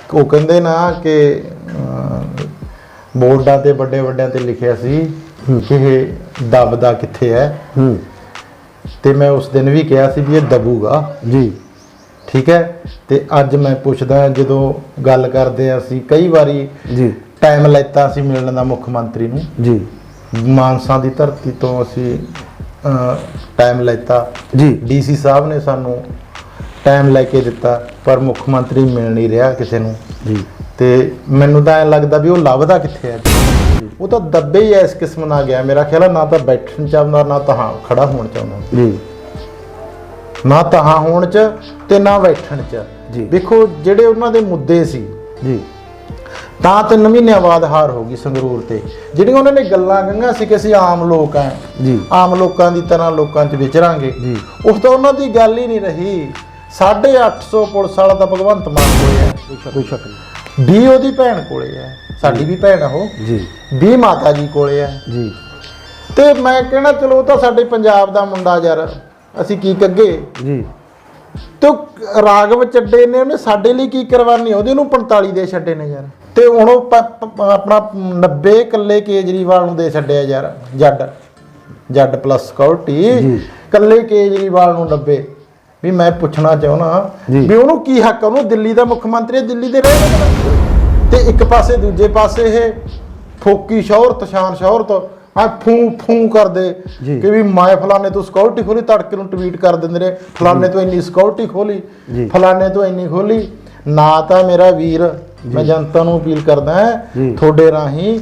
ਉਹ ਕਹਿੰਦੇ ਨਾ ਕਿ ਬੋਰਡਾਂ ਤੇ ਵੱਡੇ ਵੱਡਿਆਂ ਤੇ ਲਿਖਿਆ ਸੀ ਕਿ ਇਹ ਦਬਦਾ ਕਿੱਥੇ ਹੈ। ਤੇ ਮੈਂ ਉਸ ਦਿਨ ਵੀ ਕਿਹਾ ਸੀ ਵੀ ਇਹ ਦਬੂਗਾ ਜੀ। ਠੀਕ ਹੈ। ਤੇ ਅੱਜ ਮੈਂ ਪੁੱਛਦਾ, ਜਦੋਂ ਗੱਲ ਕਰਦੇ ਆ ਅਸੀਂ ਕਈ ਵਾਰੀ ਜੀ ਟਾਈਮ ਲੈਤਾ ਅਸੀਂ ਮਿਲਣ ਦਾ ਮੁੱਖ ਮੰਤਰੀ ਨੂੰ ਜੀ, ਮਾਨਸਾ ਦੀ ਧਰਤੀ ਤੋਂ ਅਸੀਂ ਟਾਈਮ ਲੈਤਾ ਜੀ। ਡੀਸੀ ਸਾਹਿਬ ਨੇ ਸਾਨੂੰ ਟਾਈਮ ਲੈ ਕੇ ਦਿੱਤਾ, ਪਰ ਮੁੱਖ ਮੰਤਰੀ ਮਿਲ ਨਹੀਂ ਰਿਹਾ ਕਿਸੇ ਨੂੰ ਜੀ। ਤੇ ਮੈਨੂੰ ਤਾਂ ਐਂ ਲੱਗਦਾ ਵੀ ਉਹ ਲੱਭਦਾ ਕਿੱਥੇ ਹੈ। ਉਹ ਤਾਂ ਦੱਬੇ ਹੀ ਇਸ ਕਿਸਮ ਨਾਲ ਗਿਆ ਮੇਰਾ ਖਿਆਲ, ਨਾ ਤਾਂ ਬੈਠਣ ਚਾਹੁੰਦਾ ਨਾ ਤਾਂ ਖੜਾ ਹੋਣ ਚਾਹੁੰਦਾ ਜੀ, ਨਾ ਤਾਂ ਹੋਣ ਚ ਤੇ ਨਾ ਬੈਠਣ ਚ ਜੀ। ਦੇਖੋ ਜਿਹੜੇ ਉਹਨਾਂ ਦੇ ਮੁੱਦੇ ਸੀ ਜੀ, ਤਾਂ 3 ਮਹੀਨਿਆਂ ਬਾਅਦ ਹਾਰ ਹੋ ਗਈ ਸੰਗਰੂਰ ਤੇ। ਜਿਹੜੀਆਂ ਉਹਨਾਂ ਨੇ ਗੱਲਾਂ ਕਹੀਆਂ ਸੀ ਕਿ ਅਸੀਂ ਆਮ ਲੋਕ ਆ ਜੀ, ਆਮ ਲੋਕਾਂ ਦੀ ਤਰ੍ਹਾਂ ਲੋਕਾਂ 'ਚ ਵਿਚਰਾਂਗੇ, ਜੀ। ਉਸ ਤਾਂ ਉਹਨਾਂ ਦੀ ਗੱਲ ਹੀ ਨਹੀਂ ਰਹੀ। 850 ਪੁਲਿਸ ਵਾਲਾ ਤਾਂ ਭਗਵੰਤ ਮਾਨ ਕੋਲੇ ਹੈ, ਕੋਈ ਸ਼ੱਕ ਨਹੀਂ। 20 ਉਹਦੀ ਭੈਣ ਕੋਲੇ ਹੈ, ਸਾਡੀ ਵੀ ਭੈਣ ਆ ਉਹ, ਜੀ 20 ਮਾਤਾ ਜੀ ਕੋਲੇ ਹੈ। ਜੀ। ਤੇ ਮੈਂ ਕਹਿਣਾ ਚਲੋ ਉਹ ਤਾਂ ਸਾਡੇ ਪੰਜਾਬ ਦਾ ਮੁੰਡਾ ਯਾਰ, ਅਸੀਂ ਕੀ ਕੱਗੇ। ਜੀ। ਤੇ ਰਾਘਵ ਚੱਡੇ ਨੇ ਉਹਨੇ ਸਾਡੇ ਲਈ ਕੀ ਕਰਵਾਨੀ, ਉਹਦੇ ਨੂੰ 45 ਦੇ ਛੱਡੇ ਨੇ ਯਾਰ। ਤੇ ਹੁਣ ਉਹ ਆਪਣਾ 90 ਕੱਲੇ ਕੇਜਰੀਵਾਲ ਨੂੰ ਦੇ ਛੱਡਿਆ ਯਾਰ। ਜੱਡ ਪਲੱਸ ਸਿਕਿਉਰਿਟੀ ਕੱਲੇ ਕੇਜਰੀਵਾਲ ਨੂੰ 90। ਵੀ ਮੈਂ ਪੁੱਛਣਾ ਚਾਹੁੰਦਾ ਵੀ ਉਹਨੂੰ ਕੀ ਹੱਕ, ਉਹਨੂੰ ਦਿੱਲੀ ਦਾ ਮੁੱਖ ਮੰਤਰੀ, ਦਿੱਲੀ ਦੇ ਰਹੇ। ਤੇ ਇੱਕ ਪਾਸੇ ਦੂਜੇ ਪਾਸੇ ਇਹ ਫੋਕੀ ਸ਼ੌਹਰਤ, ਸ਼ਾਨ ਸ਼ੌਹਰਤ ਆ ਫੂ ਫੂ ਕਰਦੇ ਕਿ ਵੀ ਮੈਂ ਫਲਾਣੇ ਤੋਂ ਸਿਕਿਉਰਿਟੀ ਖੋਲੀ, ਤੜਕੇ ਨੂੰ ਟਵੀਟ ਕਰ ਦਿੰਦੇ ਨੇ ਫਲਾਣੇ ਤੋਂ ਇੰਨੀ ਸਿਕਿਉਰਿਟੀ ਖੋਲੀ, ਫਲਾਣੇ ਤੋਂ ਇੰਨੀ ਖੋਲੀ। ਨਾ ਤਾਂ ਮੇਰਾ ਵੀਰ, ਮੈਂ ਜਨਤਾ ਨੂੰ ਅਪੀਲ ਕਰਦਾ ਤੁਹਾਡੇ ਰਾਹੀਂ,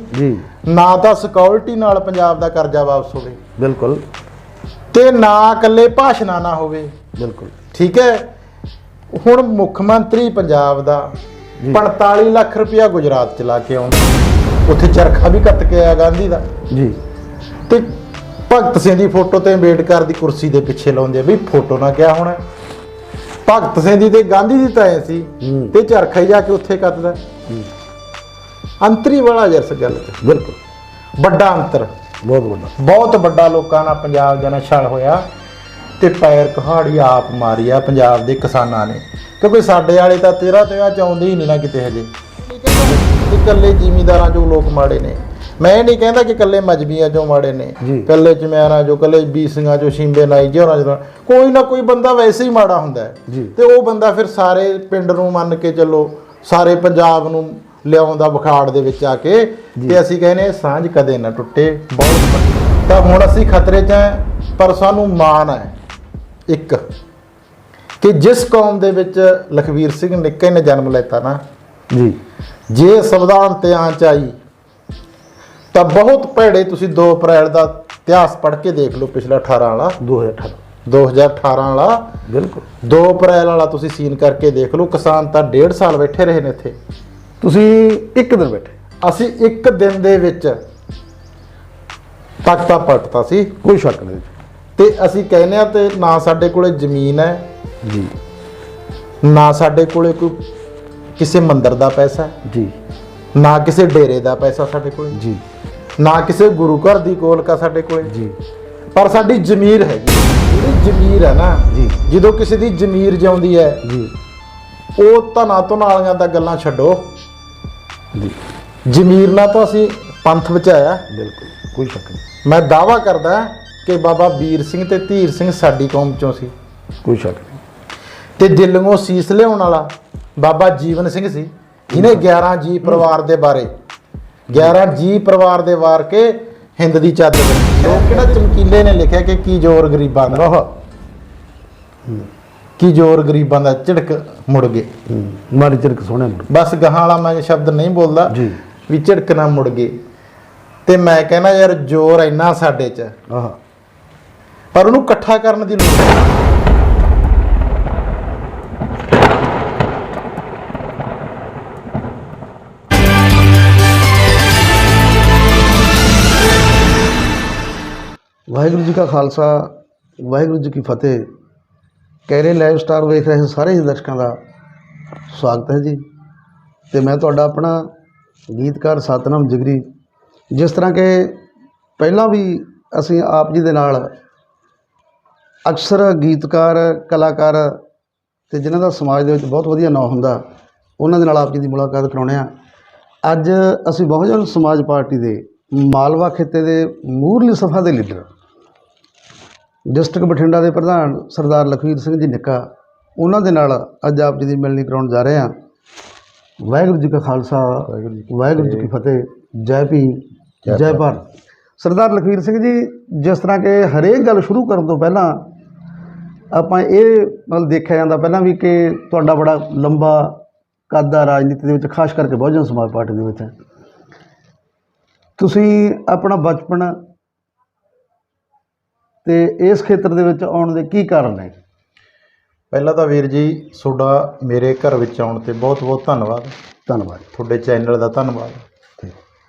ਨਾ ਤਾਂ ਸਿਕਿਉਰਿਟੀ ਨਾਲ ਪੰਜਾਬ ਦਾ ਕਰਜ਼ਾ ਵਾਪਸ ਹੋਵੇ, ਬਿਲਕੁਲ, ਤੇ ਨਾ ਇਕੱਲੇ ਭਾਸ਼ਣਾ ਨਾ ਹੋਵੇ, ਬਿਲਕੁਲ। ਠੀਕ ਹੈ। ਹੁਣ ਮੁੱਖ ਮੰਤਰੀ ਪੰਜਾਬ ਦਾ 45 ਲੱਖ ਰੁਪਇਆ ਗੁਜਰਾਤ ਚ ਲਾ ਕੇ ਆਉਂਦਾ, ਉੱਥੇ ਚਰਖਾ ਵੀ ਕੱਤ ਕੇ ਆਇਆ ਗਾਂਧੀ ਦਾ ਜੀ। ਤੇ ਭਗਤ ਸਿੰਘ ਦੀ ਫੋਟੋ ਤੇ ਅੰਬੇਡਕਰ ਦੀ ਕੁਰਸੀ ਦੇ ਪਿੱਛੇ ਲਾਉਂਦੇ ਆ, ਵੀ ਫੋਟੋ ਨਾ ਕਿਆ ਹੋਣਾ। ਭਗਤ ਸਿੰਘ ਦੀ ਤੇ ਗਾਂਧੀ ਦੀ ਤਾਂ ਐ ਸੀ, ਤੇ ਚਰਖਾ ਹੀ ਜਾ ਕੇ ਉੱਥੇ ਕੱਤਦਾ। ਅੰਤਰੀ ਵਾਲਾ ਜਰਸ ਗੱਲ ਚ, ਬਿਲਕੁਲ ਵੱਡਾ ਅੰਤਰ, ਬਹੁਤ ਵੱਡਾ ਲੋਕਾਂ ਨਾਲ ਪੰਜਾਬ ਦਾ ਛਲ ਹੋਇਆ। ਤੇ ਪੈਰ ਕਹਾੜੀ ਆਪ ਮਾਰੀ ਆ ਪੰਜਾਬ ਦੇ ਕਿਸਾਨਾਂ ਨੇ, ਕਿਉਂਕਿ ਸਾਡੇ ਵਾਲੇ ਤਾਂ ਤੇਰਾ ਚਾਹੁੰਦੇ ਹੀ ਨਹੀਂ ਨਾ ਕਿਤੇ ਹਜੇ। ਇਕੱਲੇ ਜ਼ਿਮੀਂਦਾਰਾਂ ਚੋਂ ਲੋਕ ਮਾੜੇ ਨੇ, ਮੈਂ ਇਹ ਨਹੀਂ ਕਹਿੰਦਾ ਕਿ ਇਕੱਲੇ ਮਜਬੀਆਂ ਚੋਂ ਮਾੜੇ ਨੇ, ਇਕੱਲੇ ਚਮਿਆਰਾਂ ਚੋਂ, ਇਕੱਲੇ ਬੀਸੀਆਂ ਚੋਂ, ਸ਼ਿੰਬੇ ਨਾਈ ਜਿਹਨਾਂ ਚੋਂ ਕੋਈ ਨਾ ਕੋਈ ਬੰਦਾ ਵੈਸੇ ਹੀ ਮਾੜਾ ਹੁੰਦਾ ਹੈ। ਤੇ ਉਹ ਬੰਦਾ ਫਿਰ ਸਾਰੇ ਪਿੰਡ ਨੂੰ ਮੰਨ ਕੇ ਚੱਲੋ, ਸਾਰੇ ਪੰਜਾਬ ਨੂੰ ਲਿਆਉਂਦਾ ਬਖਾੜ ਦੇ ਵਿੱਚ ਆ ਕੇ। ਤੇ ਅਸੀਂ ਕਹਿੰਦੇ ਸਾਂਝ ਕਦੇ ਨਾ ਟੁੱਟੇ, ਬਹੁਤ। ਤਾਂ ਹੁਣ ਅਸੀਂ ਖਤਰੇ 'ਚ ਹੈ, ਪਰ ਸਾਨੂੰ ਮਾਣ ਹੈ ਇੱਕ ਕਿ ਜਿਸ ਕੌਮ ਦੇ ਵਿੱਚ ਲਖਵੀਰ ਸਿੰਘ ਨਿੱਕੇ ਨੇ ਜਨਮ ਲੈਤਾ ਨਾ ਜੀ, ਜੇ ਸੰਵਿਧਾਨ ਤੇ ਆਂਚ ਆਈ ਤਾਂ ਬਹੁਤ ਭੈੜੇ। ਤੁਸੀਂ 2 ਅਪ੍ਰੈਲ ਦਾ ਇਤਿਹਾਸ ਪੜ੍ਹ ਕੇ ਦੇਖ ਲਓ, ਪਿਛਲਾ 18 ਵਾਲਾ, 2018 ਵਾਲਾ, ਬਿਲਕੁਲ 2 ਅਪ੍ਰੈਲ ਵਾਲਾ ਤੁਸੀਂ ਸੀਨ ਕਰਕੇ ਦੇਖ ਲਓ। ਕਿਸਾਨ ਤਾਂ 1.5 ਸਾਲ ਬੈਠੇ ਰਹੇ ਨੇ ਇੱਥੇ, ਤੁਸੀਂ ਇੱਕ ਦਿਨ ਬੈਠੇ, ਅਸੀਂ ਇੱਕ ਦਿਨ ਦੇ ਵਿੱਚ ਤਖਤਾ ਪਲਟਤਾ ਸੀ, ਕੋਈ ਸ਼ੱਕ ਨਹੀਂ। ਤੇ ਅਸੀਂ ਕਹਿੰਦੇ ਆ, ਤੇ ਨਾ ਸਾਡੇ ਕੋਲੇ ਜ਼ਮੀਨ ਹੈ ਜੀ, ਨਾ ਸਾਡੇ ਕੋਲੇ ਕੋਈ ਕਿਸੇ ਮੰਦਿਰ ਦਾ ਪੈਸਾ ਜੀ, ਨਾ ਕਿਸੇ ਡੇਰੇ ਦਾ ਪੈਸਾ ਸਾਡੇ ਕੋਲੇ ਜੀ, ਨਾ ਕਿਸੇ ਗੁਰੂ ਘਰ ਦੀ ਕੋਲਕਾ ਸਾਡੇ ਕੋਲੇ ਜੀ। ਪਰ ਸਾਡੀ ਜ਼ਮੀਰ ਹੈਗੀ, ਜਿਹੜੀ ਜ਼ਮੀਰ ਹੈ ਨਾ ਜੀ, ਜਦੋਂ ਕਿਸੇ ਦੀ ਜ਼ਮੀਰ ਜਿਉਂਦੀ ਹੈ ਜੀ, ਉਹ ਧਨਾ ਧਨਾਲੀਆਂ ਦਾ ਗੱਲਾਂ ਛੱਡੋ ਜੀ, ਜ਼ਮੀਰ ਨਾਲ ਤਾਂ ਅਸੀਂ ਪੰਥ ਬਚਾਇਆ। ਬਿਲਕੁਲ, ਕੋਈ ਸ਼ੱਕ ਨਹੀਂ। ਮੈਂ ਦਾਅਵਾ ਕਰਦਾ ਕਿ ਬਾਬਾ ਵੀਰ ਸਿੰਘ ਤੇ ਧੀਰ ਸਿੰਘ ਸਾਡੀ ਕੌਮ ਚੋਂ ਸੀ, ਕੋਈ ਸ਼ੱਕ ਨਹੀਂ। ਤੇ ਦਿੱਲੀੋਂ ਸੀਸ ਲਿਆਉਣ ਵਾਲਾ ਬਾਬਾ ਜੀਵਨ ਸਿੰਘ ਸੀ, ਜਿਹਨੇ 11 ਜੀ ਪਰਿਵਾਰ ਦੇ ਬਾਰੇ 11 ਜੀ ਪਰਿਵਾਰ ਦੇ ਵਾਰ ਕੇ ਹਿੰਦ ਦੀ ਚਾਦਰ ਲੋਕ ਕਿਹੜਾ ਚਮਕੀਲੇ ਨੇ ਲਿਖਿਆ ਕਿ ਕੀ ਜ਼ੋਰ ਗਰੀਬਾਂ ਦਾ, ਕੀ ਜ਼ੋਰ ਗਰੀਬਾਂ ਦਾ, ਝਿੜਕ ਮੁੜ ਗਏ, ਮਾੜੀ ਝਿੜਕ ਸੋਹਣੇ ਮੁੜ। ਬਸ ਗਾਹਾਂ ਵਾਲਾ ਮੈਂ ਸ਼ਬਦ ਨਹੀਂ ਬੋਲਦਾ ਵੀ ਝਿੜਕ ਨਾ ਮੁੜ ਗਏ। ਤੇ ਮੈਂ ਕਹਿੰਦਾ ਯਾਰ ਜ਼ੋਰ ਇੰਨਾ ਸਾਡੇ 'ਚ, ਪਰ ਉਹਨੂੰ ਇਕੱਠਾ ਕਰਨ ਦੀ ਲੋੜ ਹੈ। ਵਾਹਿਗੁਰੂ ਜੀ ਕਾ ਖਾਲਸਾ, ਵਾਹਿਗੁਰੂ ਜੀ ਕੀ ਫਤਿਹ। ਕੈਰੇ ਲਾਈਵ ਸਟਾਰ ਵੇਖ ਰਹੇ ਸਾਰੇ ਹੀ ਦਰਸ਼ਕਾਂ ਦਾ ਸਵਾਗਤ ਹੈ ਜੀ। ਤੇ ਮੈਂ ਤੁਹਾਡਾ ਆਪਣਾ ਗੀਤਕਾਰ ਸਤਨਾਮ ਜਿਗਰੀ। ਜਿਸ ਤਰ੍ਹਾਂ ਕਿ ਪਹਿਲਾਂ ਵੀ ਅਸੀਂ ਆਪ ਜੀ ਦੇ ਨਾਲ ਅਕਸਰ ਗੀਤਕਾਰ, ਕਲਾਕਾਰ ਤੇ ਜਿਨ੍ਹਾਂ ਦਾ ਸਮਾਜ ਦੇ ਵਿੱਚ ਬਹੁਤ ਵਧੀਆ ਨਾਂ ਹੁੰਦਾ, ਉਹਨਾਂ ਦੇ ਨਾਲ ਆਪ ਜੀ ਦੀ ਮੁਲਾਕਾਤ ਕਰਾਉਂਦੇ ਹਾਂ। ਅੱਜ ਅਸੀਂ ਬਹੁਜਨ ਸਮਾਜ ਪਾਰਟੀ ਦੇ ਮਾਲਵਾ ਖਿੱਤੇ ਦੇ ਮੂਹਰਲੀ ਸਫਾ ਦੇ ਲੀਡਰ ਡਿਸਟ੍ਰਿਕਟ ਬਠਿੰਡਾ ਦੇ ਪ੍ਰਧਾਨ ਸਰਦਾਰ ਲਖਵੀਰ ਸਿੰਘ ਜੀ ਨਿੱਕਾ, ਉਹਨਾਂ ਦੇ ਨਾਲ ਅੱਜ ਆਪ ਜੀ ਦੀ ਮਿਲਣੀ ਕਰਾਉਣ ਜਾ ਰਹੇ ਹਾਂ। ਵਾਹਿਗੁਰੂ ਜੀ ਕਾ ਖਾਲਸਾ, ਵਾਹਿਗੁਰੂ ਜੀ ਕੀ ਫਤਿਹ। ਜੈ ਭੀਮ, ਜੈ ਭਾਰਤ। ਸਰਦਾਰ ਲਖਵੀਰ ਸਿੰਘ ਜੀ, ਜਿਸ ਤਰ੍ਹਾਂ ਕਿ ਹਰੇਕ ਗੱਲ ਸ਼ੁਰੂ ਕਰਨ ਤੋਂ ਪਹਿਲਾਂ ਆਪਾਂ ਇਹ ਮਤਲਬ ਦੇਖਿਆ ਜਾਂਦਾ ਪਹਿਲਾਂ ਵੀ ਕਿ ਤੁਹਾਡਾ ਬੜਾ ਲੰਬਾ ਕੱਦ ਆ ਰਾਜਨੀਤੀ ਦੇ ਵਿੱਚ, ਖਾਸ ਕਰਕੇ ਬਹੁਜਨ ਸਮਾਜ ਪਾਰਟੀ ਦੇ ਵਿੱਚ। ਤੁਸੀਂ ਆਪਣਾ ਬਚਪਨ ਤੇ ਇਸ ਖੇਤਰ ਦੇ ਵਿੱਚ ਆਉਣ ਦੇ ਕੀ ਕਾਰਨ ਨੇ? ਪਹਿਲਾਂ ਤਾਂ ਵੀਰ ਜੀ ਤੁਹਾਡਾ ਮੇਰੇ ਘਰ ਵਿੱਚ ਆਉਣ ਤੇ ਬਹੁਤ ਬਹੁਤ ਧੰਨਵਾਦ। ਧੰਨਵਾਦ। ਤੁਹਾਡੇ ਚੈਨਲ ਦਾ ਧੰਨਵਾਦ,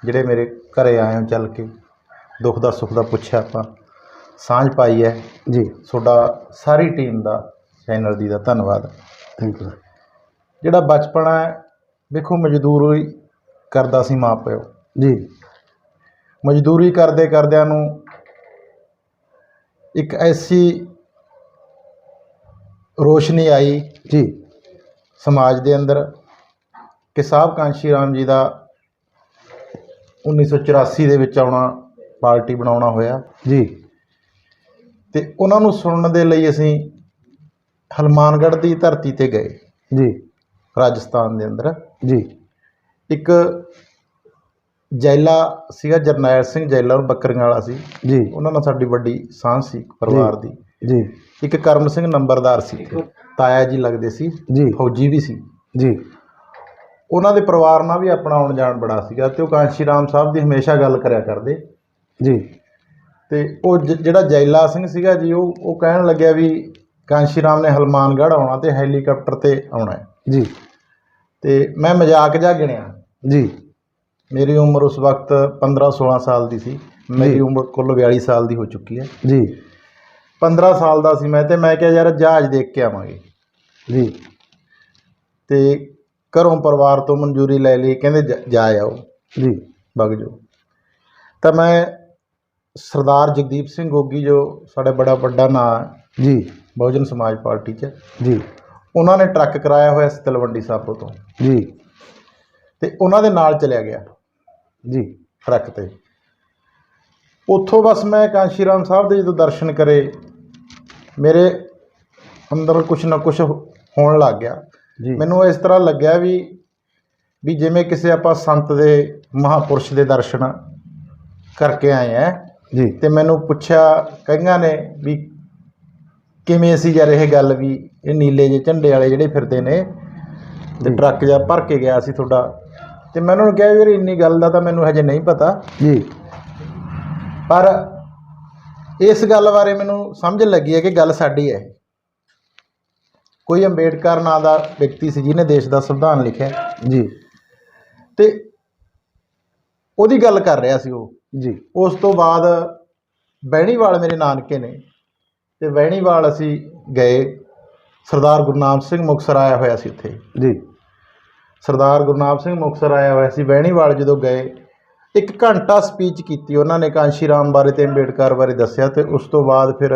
ਜਿਹੜੇ ਮੇਰੇ ਘਰੇ ਆਏ ਹੋ, ਚੱਲ ਕੇ ਦੁੱਖ ਦਾ ਸੁੱਖ ਦਾ ਪੁੱਛਿਆ, ਆਪਾਂ ਸਾਂਝ ਪਾਈ ਹੈ ਜੀ। ਤੁਹਾਡਾ ਸਾਰੀ ਟੀਮ ਦਾ, ਚੈਨਲ ਦੀ ਦਾ ਧੰਨਵਾਦ। Thank you. ਜਿਹੜਾ ਬਚਪਨ ਹੈ, ਵੇਖੋ ਮਜ਼ਦੂਰੀ ਕਰਦਾ ਸੀ ਮਾਂ ਪਿਓ ਜੀ। ਮਜ਼ਦੂਰੀ ਕਰਦੇ ਕਰਦਿਆਂ ਨੂੰ ਇੱਕ ਐਸੀ ਰੋਸ਼ਨੀ ਆਈ ਜੀ ਸਮਾਜ ਦੇ ਅੰਦਰ ਕਿ ਸਾਹਿਬ ਕਾਂਸ਼ੀ ਰਾਮ ਜੀ ਦਾ 1984 ਦੇ ਵਿੱਚ ਆਉਣਾ, ਪਾਰਟੀ ਬਣਾਉਣਾ ਹੋਇਆ ਜੀ। ਤੇ ਉਹਨਾਂ ਨੂੰ ਸੁਣਨ ਦੇ ਲਈ ਅਸੀਂ ਹਨੂੰਮਾਨਗੜ੍ਹ ਦੀ ਧਰਤੀ ਤੇ ਗਏ ਜੀ। ਰਾਜਸਥਾਨ ਦੇ ਅੰਦਰ। ਜੀ। ਇੱਕ ਜੈਲਾ ਸੀਗਾ, ਜਰਨੈਲ ਸਿੰਘ ਜੈਲਾ, ਉਹ ਬੱਕਰੀਆਂ ਵਾਲਾ ਸੀ ਜੀ। ਉਹਨਾਂ ਨਾਲ ਸਾਡੀ ਵੱਡੀ ਸਾਂਝ ਸੀ ਪਰਿਵਾਰ ਦੀ। ਜੀ। ਇੱਕ ਕਰਮ ਸਿੰਘ ਨੰਬਰਦਾਰ ਸੀ, ਤਾਇਆ ਜੀ ਲੱਗਦੇ ਸੀ, ਜੀ। ਫੌਜੀ ਵੀ ਸੀ ਜੀ। ਉਹਨਾਂ ਦੇ ਪਰਿਵਾਰ ਨਾਲ ਵੀ ਆਪਣਾ ਆਉਣ ਜਾਣ ਬੜਾ ਸੀਗਾ। ਤੇ ਉਹ ਕਾਂਸ਼ੀ ਰਾਮ ਸਾਹਿਬ ਦੀ ਹਮੇਸ਼ਾ ਗੱਲ ਕਰਿਆ ਕਰਦੇ ਜੀ। ਤੇ ਉਹ ਜਿਹੜਾ ਜੈਲਾ ਸਿੰਘ ਸੀਗਾ ਜੀ, ਉਹ ਕਹਿਣ ਲੱਗਿਆ ਵੀ ਕਾਂਸ਼ੀ ਰਾਮ ਨੇ ਹਨੂੰਮਾਨਗੜ੍ਹ ਆਉਣਾ ਤੇ ਹੈਲੀਕਾਪਟਰ ਤੇ ਆਉਣਾ ਹੈ ਜੀ। ਤੇ ਮੈਂ ਮਜ਼ਾਕ ਜਿਹਾ ਗਿਣਿਆ ਜੀ। ਮੇਰੀ ਉਮਰ ਉਸ ਵਕਤ 15-16 ਸਾਲ ਦੀ ਸੀ, ਮੇਰੀ ਉਮਰ ਕੁੱਲ 42 ਸਾਲ ਦੀ ਹੋ ਚੁੱਕੀ ਹੈ ਜੀ। 15 ਸਾਲ ਦਾ ਸੀ ਮੈਂ, ਤੇ ਮੈਂ ਕਿਹਾ ਯਾਰ ਜਹਾਜ਼ ਦੇਖ ਕੇ ਆਵਾਂਗੇ ਜੀ। ਤੇ ਘਰੋਂ ਪਰਿਵਾਰ ਤੋਂ ਮਨਜ਼ੂਰੀ ਲੈ ਲਈ, ਕਹਿੰਦੇ ਜਾ ਆਓ ਜੀ। ਵਗ ਜਾਓ। ਤਾਂ ਮੈਂ ਸਰਦਾਰ ਜਗਦੀਪ ਸਿੰਘ ਗੋਗੀ, ਜੋ ਸਾਡੇ ਬੜਾ ਵੱਡਾ ਨਾਂ ਹੈ ਜੀ ਬਹੁਜਨ ਸਮਾਜ ਪਾਰਟੀ 'ਚ, ਜੀ। ਉਹਨਾਂ ਨੇ ਟਰੱਕ ਕਰਾਇਆ ਹੋਇਆ ਸੀ ਤਲਵੰਡੀ ਸਾਬੋ ਤੋਂ, ਜੀ। ਤੇ ਉਹਨਾਂ ਦੇ ਨਾਲ ਚਲਿਆ ਗਿਆ ਜੀ। ਟਰੱਕ ਤੇ। ਉੱਥੋਂ ਬਸ ਮੈਂ ਕਾਂਸ਼ੀ ਰਾਮ ਸਾਹਿਬ ਦੇ ਜਦੋਂ ਦਰਸ਼ਨ ਕਰੇ, ਮੇਰੇ ਅੰਦਰ ਕੁਛ ਨਾ ਕੁਛ ਹੋਣ ਲੱਗ ਗਿਆ। ਜੀ। ਮੈਨੂੰ ਇਸ ਤਰ੍ਹਾਂ ਲੱਗਿਆ ਵੀ ਜਿਵੇਂ ਕਿਸੇ ਆਪਾਂ ਸੰਤ ਦੇ, ਮਹਾਪੁਰਸ਼ ਦੇ ਦਰਸ਼ਨ ਕਰਕੇ ਆਏ ਆ। ਜੀ। ਤੇ ਮੈਨੂੰ ਪੁੱਛਿਆ ਕਈਆਂ ਨੇ ਵੀ ਕਿਵੇਂ ਸੀ ਯਾਰ ਇਹ ਗੱਲ, ਵੀ ਇਹ ਨੀਲੇ ਜਿਹੇ ਝੰਡੇ ਵਾਲੇ ਜਿਹੜੇ ਫਿਰਦੇ ਨੇ ਤੇ ਟਰੱਕ ਜਿਹਾ ਭਰ ਕੇ ਗਿਆ ਸੀ ਤੁਹਾਡਾ। ਤੇ ਮੈਂ ਉਹਨਾਂ ਨੂੰ ਕਿਹਾ ਵੀਰ ਇੰਨੀ ਗੱਲ ਦਾ ਤਾਂ ਮੈਨੂੰ ਹਜੇ ਨਹੀਂ ਪਤਾ ਜੀ। ਪਰ ਇਸ ਗੱਲ ਬਾਰੇ ਮੈਨੂੰ ਸਮਝ ਲੱਗੀ ਹੈ ਕਿ ਗੱਲ ਸਾਡੀ ਹੈ। ਕੋਈ ਅੰਬੇਡਕਰ ਨਾਂ ਦਾ ਵਿਅਕਤੀ ਸੀ ਜਿਹਨੇ ਦੇਸ਼ ਦਾ ਸੰਵਿਧਾਨ ਲਿਖਿਆ ਜੀ। ਤੇ ਉਹਦੀ ਗੱਲ ਕਰ ਰਿਹਾ ਸੀ ਉਹ। ਜੀ। ਉਸ ਤੋਂ ਬਾਅਦ ਬਹਿਣੀਵਾਲ ਮੇਰੇ ਨਾਨਕੇ ਨੇ, ਤੇ ਬਹਿਣੀਵਾਲ ਅਸੀਂ ਗਏ। ਸਰਦਾਰ ਗੁਰਨਾਮ ਸਿੰਘ ਮੁਕਤਸਰ ਆਇਆ ਹੋਇਆ ਸੀ ਉੱਥੇ। ਜੀ। ਸਰਦਾਰ ਗੁਰਨਾਮ ਸਿੰਘ ਮੁਕਤਸਰ ਆਇਆ ਹੋਇਆ ਸੀ। ਬਹਿਣੀਵਾਲ ਜਦੋਂ ਗਏ, 1 ਘੰਟਾ ਸਪੀਚ ਕੀਤੀ ਉਹਨਾਂ ਨੇ, ਕਾਂਸ਼ੀ ਰਾਮ ਬਾਰੇ ਤੇ ਅੰਬੇਡਕਰ ਬਾਰੇ ਦੱਸਿਆ। ਤੇ ਉਸ ਤੋਂ ਬਾਅਦ ਫਿਰ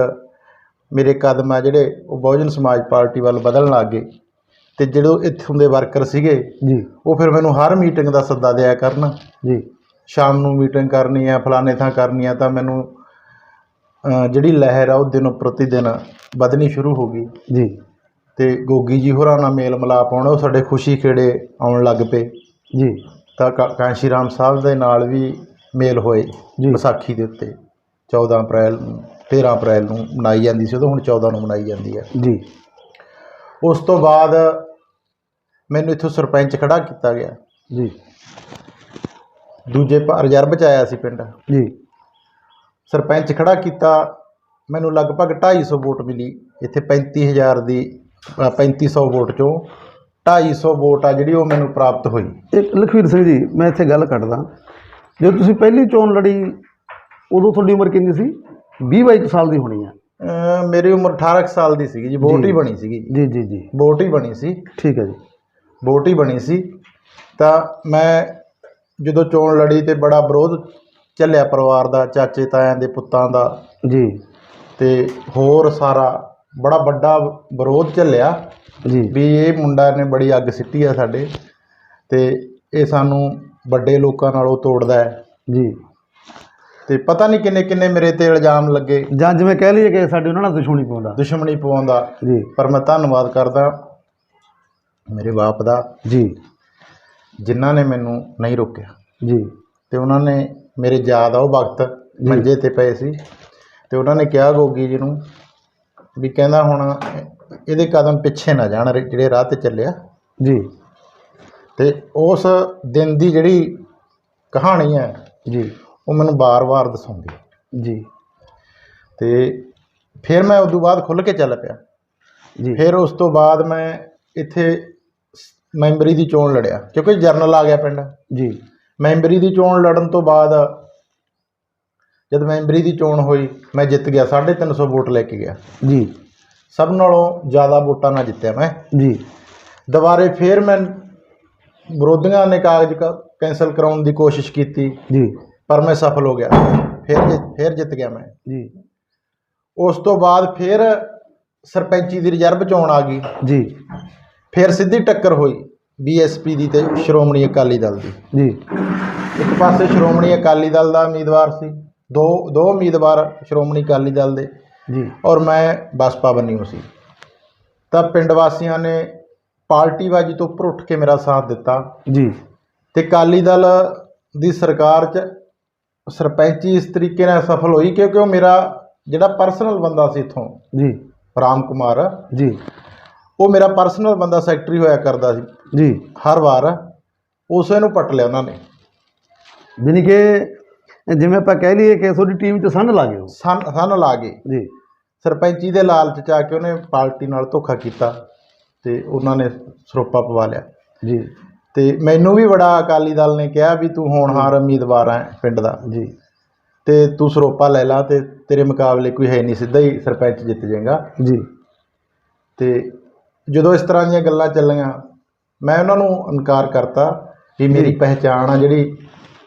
ਮੇਰੇ ਕਦਮ ਆ ਜਿਹੜੇ ਉਹ ਬਹੁਜਨ ਸਮਾਜ ਪਾਰਟੀ ਵੱਲ ਬਦਲਣ ਲੱਗ ਗਏ। ਤੇ ਜਿਹੜੇ ਇੱਥੋਂ ਦੇ ਵਰਕਰ ਸੀਗੇ ਜੀ, ਉਹ ਫਿਰ ਮੈਨੂੰ ਹਰ ਮੀਟਿੰਗ ਦਾ ਸੱਦਾ ਦਿਆ ਕਰਨ। ਜੀ। ਸ਼ਾਮ ਨੂੰ ਮੀਟਿੰਗ ਕਰਨੀ ਆ, ਫਲਾਣੇ ਥਾਂ ਕਰਨੀ ਆ। ਤਾਂ ਮੈਨੂੰ ਜਿਹੜੀ ਲਹਿਰ ਆ ਉਹ ਦਿਨੋਂ ਪ੍ਰਤੀ ਦਿਨ ਵਧਣੀ ਸ਼ੁਰੂ ਹੋ ਗਈ। ਜੀ। ਤੇ ਗੋਗੀ ਜੀ ਹੋਰਾਂ ਨਾਲ ਮੇਲ ਮਿਲਾਪ ਆਉਣਾ, ਉਹ ਸਾਡੇ ਖੁਸ਼ੀ ਖੇੜੇ ਆਉਣ ਲੱਗ ਪਏ। ਜੀ। ਤਾਂ ਕਾਂਸ਼ੀ ਰਾਮ ਸਾਹਿਬ ਦੇ ਨਾਲ ਵੀ ਮੇਲ ਹੋਏ ਜੀ। ਵਿਸਾਖੀ ਦੇ ਉੱਤੇ 14 ਅਪ੍ਰੈਲ ਨੂੰ, 13 ਅਪ੍ਰੈਲ ਨੂੰ ਮਨਾਈ ਜਾਂਦੀ ਸੀ ਉਦੋਂ, ਹੁਣ 14 ਨੂੰ ਮਨਾਈ ਜਾਂਦੀ ਹੈ। ਜੀ। ਉਸ ਤੋਂ ਬਾਅਦ ਮੈਨੂੰ ਇੱਥੋਂ ਸਰਪੰਚ ਖੜਾ ਕੀਤਾ ਗਿਆ। ਜੀ। ਦੂਜੇ ਰਿਜ਼ਰਵ 'ਚ ਆਇਆ ਸੀ ਪਿੰਡ। ਜੀ। ਸਰਪੰਚ ਖੜਾ ਕੀਤਾ, ਮੈਨੂੰ ਲਗਭਗ 250 ਵੋਟ ਮਿਲੀ। ਇੱਥੇ 35,000 ਦੀ 3500 ਵੋਟ 'ਚੋਂ 250 ਵੋਟ ਆ ਜਿਹੜੀ ਉਹ ਮੈਨੂੰ ਪ੍ਰਾਪਤ ਹੋਈ। ਇੱਕ ਲਖਵੀਰ ਸਿੰਘ ਜੀ, ਮੈਂ ਇੱਥੇ ਗੱਲ ਕੱਟਦਾ। ਜਦੋਂ ਤੁਸੀਂ ਪਹਿਲੀ ਚੋਣ ਲੜੀ ਉਦੋਂ ਤੁਹਾਡੀ ਉਮਰ ਕਿੰਨੀ ਸੀ? 20-22 ਸਾਲ ਦੀ ਹੋਣੀ ਆ। ਮੇਰੀ ਉਮਰ 18 ਕੁ ਸਾਲ ਦੀ ਸੀਗੀ ਜੀ। ਵੋਟ ਹੀ ਬਣੀ ਸੀਗੀ। ਜੀ। ਜੀ। ਜੀ। ਵੋਟ ਹੀ ਬਣੀ ਸੀ। ਠੀਕ ਹੈ ਜੀ। ਵੋਟ ਹੀ ਬਣੀ ਸੀ। ਤਾਂ ਮੈਂ ਜਦੋਂ ਚੋਣ ਲੜੀ ਤੇ ਬੜਾ ਵਿਰੋਧ ਚੱਲਿਆ ਪਰਿਵਾਰ ਦਾ, ਚਾਚੇ ਤਾਇਆਂ ਦੇ ਪੁੱਤਾਂ ਦਾ ਜੀ। ਤੇ ਹੋਰ ਸਾਰਾ ਬੜਾ ਵੱਡਾ ਵਿਰੋਧ ਚੱਲਿਆ। ਜੀ ਵੀ ਇਹ ਮੁੰਡਾ ਨੇ ਬੜੀ ਅੱਗ ਸਿੱਟੀ ਆ ਸਾਡੇ, ਤੇ ਇਹ ਸਾਨੂੰ ਵੱਡੇ ਲੋਕਾਂ ਨਾਲੋਂ ਤੋੜਦਾ ਹੈ। ਜੀ ਤੇ ਪਤਾ ਨਹੀਂ ਕਿੰਨੇ ਕਿੰਨੇ ਮੇਰੇ ਤੇ ਇਲਜ਼ਾਮ ਲੱਗੇ, ਜਾਂ ਜਿਵੇਂ ਕਹਿ ਲਈਏ ਕਿ ਸਾਡੇ ਉਹਨਾਂ ਨਾਲ ਦੁਸ਼ਮਣੀ ਪਾਉਂਦਾ। ਦੁਸ਼ਮਣੀ ਪਵਾਉਂਦਾ। ਜੀ ਪਰ ਮੈਂ ਧੰਨਵਾਦ ਕਰਦਾ ਮੇਰੇ ਬਾਪ ਦਾ, ਜੀ ਜਿਨ੍ਹਾਂ ਨੇ ਮੈਨੂੰ ਨਹੀਂ ਰੋਕਿਆ, ਜੀ ਤੇ ਉਹਨਾਂ ਨੇ ਮੇਰੇ ਯਾਦ ਆ ਉਹ ਵਕਤ ਮੰਜੇ ਤੇ ਪਏ ਸੀ, ਤੇ ਉਹਨਾਂ ਨੇ ਕਿਹਾ ਗੋਗੀ ਜੀ ਨੂੰ ਵੀ ਕਹਿੰਦਾ ਹੁਣ ਇਹਦੇ ਕਦਮ ਪਿੱਛੇ ਨਾ ਜਾਣ ਜਿਹੜੇ ਰਾਹ ਤੇ ਚੱਲਿਆ। ਜੀ ਤੇ ਉਸ ਦਿਨ ਦੀ ਜਿਹੜੀ ਕਹਾਣੀ ਹੈ ਜੀ ਉਹ ਮੈਨੂੰ ਵਾਰ-ਵਾਰ ਦਸਾਉਂਦੀ। ਜੀ ਤੇ ਫਿਰ ਮੈਂ ਉਸ ਤੋਂ ਬਾਅਦ ਖੁੱਲ੍ਹ ਕੇ ਚੱਲ ਪਿਆ। ਜੀ ਫਿਰ ਉਸ ਤੋਂ ਬਾਅਦ ਮੈਂ ਇੱਥੇ ਮੈਂਬਰੀ ਦੀ ਚੋਣ ਲੜਿਆ, ਕਿਉਂਕਿ ਜਰਨਲ ਆ ਗਿਆ ਪਿੰਡ। ਜੀ ਮੈਂਬਰੀ ਦੀ ਚੋਣ ਲੜਨ ਤੋਂ ਬਾਅਦ ਜਦ ਮੈਂਬਰੀ ਦੀ ਚੋਣ ਹੋਈ ਮੈਂ ਜਿੱਤ ਗਿਆ, 350 ਵੋਟ ਲੈ ਕੇ ਗਿਆ। ਜੀ ਸਭ ਨਾਲੋਂ ਜ਼ਿਆਦਾ ਵੋਟਾਂ ਨਾਲ ਜਿੱਤਿਆ ਮੈਂ। ਜੀ ਦੁਬਾਰੇ ਫਿਰ ਮੈਂ ਵਿਰੋਧੀਆਂ ਨੇ ਕਾਗਜ਼ ਕੈਂਸਲ ਕਰਾਉਣ ਦੀ ਕੋਸ਼ਿਸ਼ ਕੀਤੀ, ਜੀ ਪਰ ਮੈਂ ਸਫਲ ਹੋ ਗਿਆ। ਫਿਰ ਜਿੱਤ ਗਿਆ ਮੈਂ। ਜੀ ਉਸ ਤੋਂ ਬਾਅਦ ਫਿਰ ਸਰਪੰਚੀ ਦੀ ਰਿਜ਼ਰਵ ਚੋਣ ਆ ਗਈ। ਜੀ ਫਿਰ ਸਿੱਧੀ ਟੱਕਰ ਹੋਈ ਬੀਐਸਪੀ ਦੀ ਤੇ ਸ਼੍ਰੋਮਣੀ ਅਕਾਲੀ ਦਲ ਦੀ। ਜੀ ਇੱਕ ਪਾਸੇ ਸ਼੍ਰੋਮਣੀ ਅਕਾਲੀ ਦਲ ਦਾ ਉਮੀਦਵਾਰ ਸੀ, ਦੋ ਉਮੀਦਵਾਰ ਸ਼੍ਰੋਮਣੀ ਅਕਾਲੀ ਦਲ ਦੇ, ਜੀ ਔਰ ਮੈਂ ਬਸਪਾ ਬੰਨਿਓ ਸੀ। ਤਾਂ ਪਿੰਡ ਵਾਸੀਆਂ ਨੇ ਪਾਰਟੀਬਾਜ਼ੀ ਤੋਂ ਉੱਪਰ ਉੱਠ ਕੇ ਮੇਰਾ ਸਾਥ ਦਿੱਤਾ, ਜੀ ਤੇ ਅਕਾਲੀ ਦਲ ਦੀ ਸਰਕਾਰ 'ਚ ਸਰਪੰਚੀ ਇਸ ਤਰੀਕੇ ਨਾਲ ਸਫਲ ਹੋਈ ਕਿਉਂਕਿ ਉਹ ਮੇਰਾ ਜਿਹੜਾ ਪਰਸਨਲ ਬੰਦਾ ਸੀ ਇੱਥੋਂ, ਜੀ ਰਾਮ ਕੁਮਾਰ, ਜੀ ਉਹ ਮੇਰਾ ਪਰਸਨਲ ਬੰਦਾ ਸੈਕਟਰੀ ਹੋਇਆ ਕਰਦਾ ਸੀ ਜੀ ਹਰ ਵਾਰ। ਉਸੇ ਨੂੰ ਪੱਟ ਲਿਆ ਉਹਨਾਂ ਨੇ। ਜਾਣੀ ਕਿ ਜਿਵੇਂ ਆਪਾਂ ਕਹਿ ਲਈਏ ਕਿ ਤੁਹਾਡੀ ਟੀਮ 'ਚ ਸੰਨ ਲਾ ਗਏ ਹੋ। ਸੰਨ ਲਾ ਗਏ। ਜੀ ਸਰਪੰਚੀ ਦੇ ਲਾਲਚ 'ਚ ਆ ਕੇ ਉਹਨੇ ਪਾਰਟੀ ਨਾਲ ਧੋਖਾ ਕੀਤਾ ਤੇ ਉਹਨਾਂ ਨੇ ਸਰੋਪਾ ਪਵਾ ਲਿਆ। ਜੀ ਤੇ ਮੈਨੂੰ ਵੀ ਬੜਾ ਅਕਾਲੀ ਦਲ ਨੇ ਕਿਹਾ ਵੀ ਤੂੰ ਹੋਣਹਾਰ ਉਮੀਦਵਾਰ ਹੈ ਪਿੰਡ ਦਾ, ਜੀ ਤੇ ਤੂੰ ਸਰੋਪਾ ਲੈ ਲਾ ਤੇ ਤੇਰੇ ਮੁਕਾਬਲੇ ਕੋਈ ਹੈ ਨਹੀਂ, ਸਿੱਧਾ ਹੀ ਸਰਪੰਚ ਜਿੱਤ ਜਾਏਗਾ। ਜੀ ਤੇ ਜਦੋਂ ਇਸ ਤਰ੍ਹਾਂ ਦੀਆਂ ਗੱਲਾਂ ਚੱਲੀਆਂ ਮੈਂ ਉਹਨਾਂ ਨੂੰ ਇਨਕਾਰ ਕਰਤਾ ਵੀ ਮੇਰੀ ਪਹਿਚਾਣ ਆ ਜਿਹੜੀ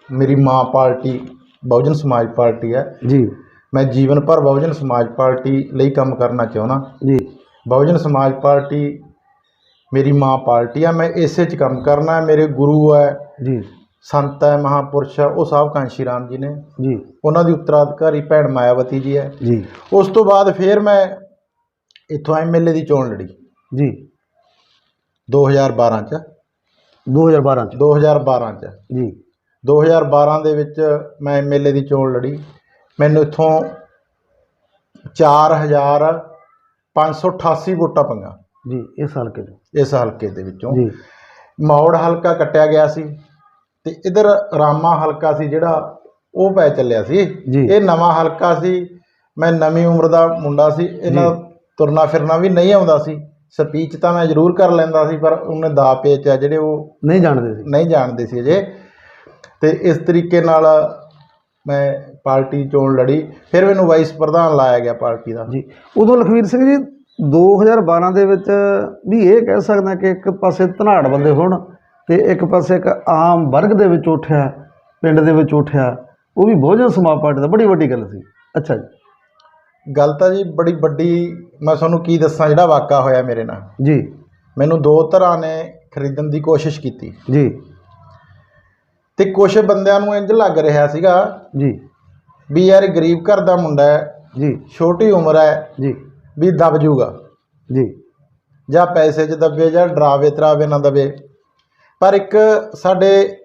ਮੇਰੀ ਮਾਂ ਪਾਰਟੀ ਬਹੁਜਨ ਸਮਾਜ ਪਾਰਟੀ ਹੈ। ਜੀ ਮੈਂ ਜੀਵਨ ਭਰ ਬਹੁਜਨ ਸਮਾਜ ਪਾਰਟੀ ਲਈ ਕੰਮ ਕਰਨਾ ਚਾਹੁੰਦਾ। ਜੀ ਬਹੁਜਨ ਸਮਾਜ ਪਾਰਟੀ ਮੇਰੀ ਮਾਂ ਪਾਰਟੀ ਆ, ਮੈਂ ਇਸੇ 'ਚ ਕੰਮ ਕਰਨਾ ਹੈ। ਮੇਰੇ ਗੁਰੂ ਹੈ, ਜੀ ਸੰਤ ਹੈ, ਮਹਾਂਪੁਰਸ਼ ਹੈ, ਉਹ ਸਾਹਿਬ ਕਾਂਸ਼ੀ ਰਾਮ ਜੀ ਨੇ। ਜੀ ਉਹਨਾਂ ਦੀ ਉੱਤਰਾਧਿਕਾਰੀ ਭੈਣ ਮਾਇਆਵਤੀ ਜੀ ਹੈ। ਜੀ ਉਸ ਤੋਂ ਬਾਅਦ ਫਿਰ ਮੈਂ ਇੱਥੋਂ ਐਮਐਲਏ ਦੀ ਚੋਣ ਲੜੀ ਜੀ 2012 'ਚ। 2012 ਚ 2012 'ਚ ਜੀ 2012 ਦੇ ਵਿੱਚ ਮੈਂ ਐਮਐਲਏ ਦੀ ਚੋਣ ਲੜੀ। ਮੈਨੂੰ ਇੱਥੋਂ 4588 ਵੋਟਾਂ ਪਈਆਂ ਜੀ ਇਸ ਹਲਕੇ ਤੋਂ। ਇਸ ਹਲਕੇ ਦੇ ਵਿੱਚੋਂ। ਜੀ ਮੌੜ ਹਲਕਾ ਕੱਟਿਆ ਗਿਆ ਸੀ ਤੇ ਇਧਰ ਰਾਮਾ ਹਲਕਾ ਸੀ ਜਿਹੜਾ ਉਹ ਪੈ ਚੱਲਿਆ ਸੀ। ਜੀ। ਇਹ ਨਵਾਂ ਹਲਕਾ ਸੀ, ਮੈਂ ਨਵੀਂ ਉਮਰ ਦਾ ਮੁੰਡਾ ਸੀ, ਇਹਨਾਂ ਤੁਰਨਾ ਫਿਰਨਾ ਵੀ ਨਹੀਂ ਆਉਂਦਾ ਸੀ। ਸਪੀਚ ਤਾਂ ਮੈਂ ਜ਼ਰੂਰ ਕਰ ਲੈਂਦਾ ਸੀ ਪਰ ਉਹਨੇ ਦਾ ਪੇਚ ਆ ਜਿਹੜੇ ਉਹ ਨਹੀਂ ਜਾਣਦੇ ਸੀ। ਨਹੀਂ ਜਾਣਦੇ ਸੀ ਅਜੇ। ਤੇ ਇਸ ਤਰੀਕੇ ਨਾਲ ਮੈਂ ਪਾਰਟੀ ਚੋਣ ਲੜੀ। ਫਿਰ ਮੈਨੂੰ ਵਾਈਸ ਪ੍ਰਧਾਨ ਲਾਇਆ ਗਿਆ ਪਾਰਟੀ ਦਾ। ਜੀ ਉਦੋਂ ਲਖਵੀਰ ਸਿੰਘ ਜੀ 2012 ਦੇ ਵਿੱਚ ਵੀ ਇਹ ਕਹਿ ਸਕਦਾ ਕਿ ਇੱਕ ਪਾਸੇ ਧਨਾੜ ਬੰਦੇ ਹੋਣ ਤੇ ਇੱਕ ਪਾਸੇ ਇੱਕ ਆਮ ਵਰਗ ਦੇ ਵਿੱਚ ਉੱਠਿਆ, ਪਿੰਡ ਦੇ ਵਿੱਚ ਉੱਠਿਆ, ਉਹ ਵੀ ਬਹੁਜਨ ਸਮਾਜ ਪਾਰਟੀ ਦਾ ਬੜੀ ਵੱਡੀ ਗੱਲ ਸੀ। ਅੱਛਾ ਜੀ। ਗੱਲ ਤਾਂ ਜੀ ਬੜੀ ਵੱਡੀ, ਮੈਂ ਤੁਹਾਨੂੰ ਕੀ ਦੱਸਾਂ ਜਿਹੜਾ ਵਾਕਾ ਹੋਇਆ ਮੇਰੇ ਨਾਲ। ਜੀ ਮੈਨੂੰ ਦੋ ਧਿਰਾਂ ਨੇ ਖਰੀਦਣ ਦੀ ਕੋਸ਼ਿਸ਼ ਕੀਤੀ ਜੀ ਤੇ ਕੁਝ ਬੰਦਿਆਂ ਨੂੰ ਇੰਜ ਲੱਗ ਰਿਹਾ ਸੀਗਾ ਜੀ ਵੀ ਯਾਰ ਇਹ ਗਰੀਬ ਘਰ ਦਾ ਮੁੰਡਾ ਹੈ, ਜੀ ਛੋਟੀ ਉਮਰ ਹੈ, ਜੀ ਵੀ ਦਬ ਜੂਗਾ, ਜੀ ਜਾਂ ਪੈਸੇ 'ਚ ਦਬੇ ਜਾਂ ਡਰਾਵੇ ਤਰਾਵੇ ਨਾ ਦਬੇ। ਪਰ ਇੱਕ ਸਾਡੇ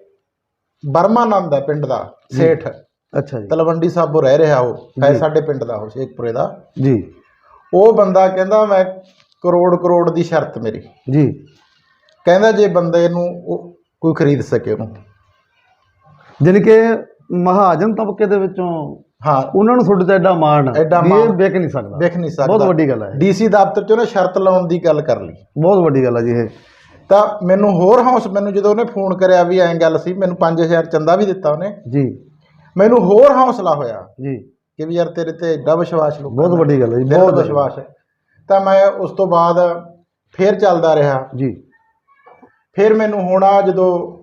ਬਰਮਾਨੰਦ ਹੈ ਪਿੰਡ ਦਾ ਸੇਠ, ਅੱਛਾ ਜੀ। ਤਲਵੰਡੀ ਸਾਬੋ ਰਹਿ ਰਿਹਾ, ਉਹ ਹੈ ਜੀ। ਸਾਡੇ ਪਿੰਡ ਦਾ, ਉਹ ਸ਼ੇਖਪੁਰੇ ਦਾ। ਜੀ ਉਹ ਬੰਦਾ ਕਹਿੰਦਾ ਮੈਂ ਕਰੋੜ ਦੀ ਸ਼ਰਤ ਮੇਰੀ, ਜੀ ਕਹਿੰਦਾ ਜੇ ਬੰਦੇ ਨੂੰ ਉਹ ਕੋਈ ਖਰੀਦ ਸਕੇ ਉਹਨੂੰ। ਜਾਣੀ ਕਿ ਮਹਾਜਨ ਤਬਕੇ ਦੇ ਵਿੱਚੋਂ ਹਾਂ, ਉਹਨਾਂ ਨੂੰ ਤੁਹਾਡੇ ਤੇ ਐਡਾ ਮਾਣ ਐਡਾ ਵੀ ਇਹ ਮਾਣ ਵਿਕ ਨਹੀਂ ਸਕਦਾ। ਵਿਕ ਨਹੀਂ ਸਕਦਾ। ਬਹੁਤ ਵੱਡੀ ਗੱਲ ਹੈ। ਡੀਸੀ ਦਫ਼ਤਰ 'ਚ ਉਹਨੇ ਸ਼ਰਤ ਲਾਉਣ ਦੀ ਗੱਲ ਕਰ ਲਈ। ਬਹੁਤ ਵੱਡੀ ਗੱਲ ਹੈ ਜੀ ਇਹ। ਤਾਂ ਮੈਨੂੰ ਹੋਰ ਮੈਨੂੰ ਜਦੋਂ ਉਹਨੇ ਫੋਨ ਕਰਿਆ ਵੀ ਐਂ ਗੱਲ ਸੀ, ਮੈਨੂੰ 5000 ਚੰਦਾ ਵੀ ਦਿੱਤਾ ਉਹਨੇ, ਜੀ ਮੈਨੂੰ ਹੋਰ ਹੌਸਲਾ ਹੋਇਆ ਜੀ ਕਿ ਵੀ ਯਾਰ ਤੇਰੇ ਤੇ ਐਡਾ ਵਿਸ਼ਵਾਸ, ਲੋਕਾਂ ਬਹੁਤ ਦਾ ਵੱਡੀ ਗੱਲ ਹੈ ਜੀ, ਦਿਲ ਬਹੁਤ ਵਿਸ਼ਵਾਸ ਹੈ। ਤਾਂ ਮੈਂ ਉਸ ਤੋਂ ਬਾਅਦ ਫਿਰ ਚੱਲਦਾ ਰਿਹਾ। ਜੀ ਫਿਰ ਮੈਨੂੰ ਹੁਣ ਆ ਜਦੋਂ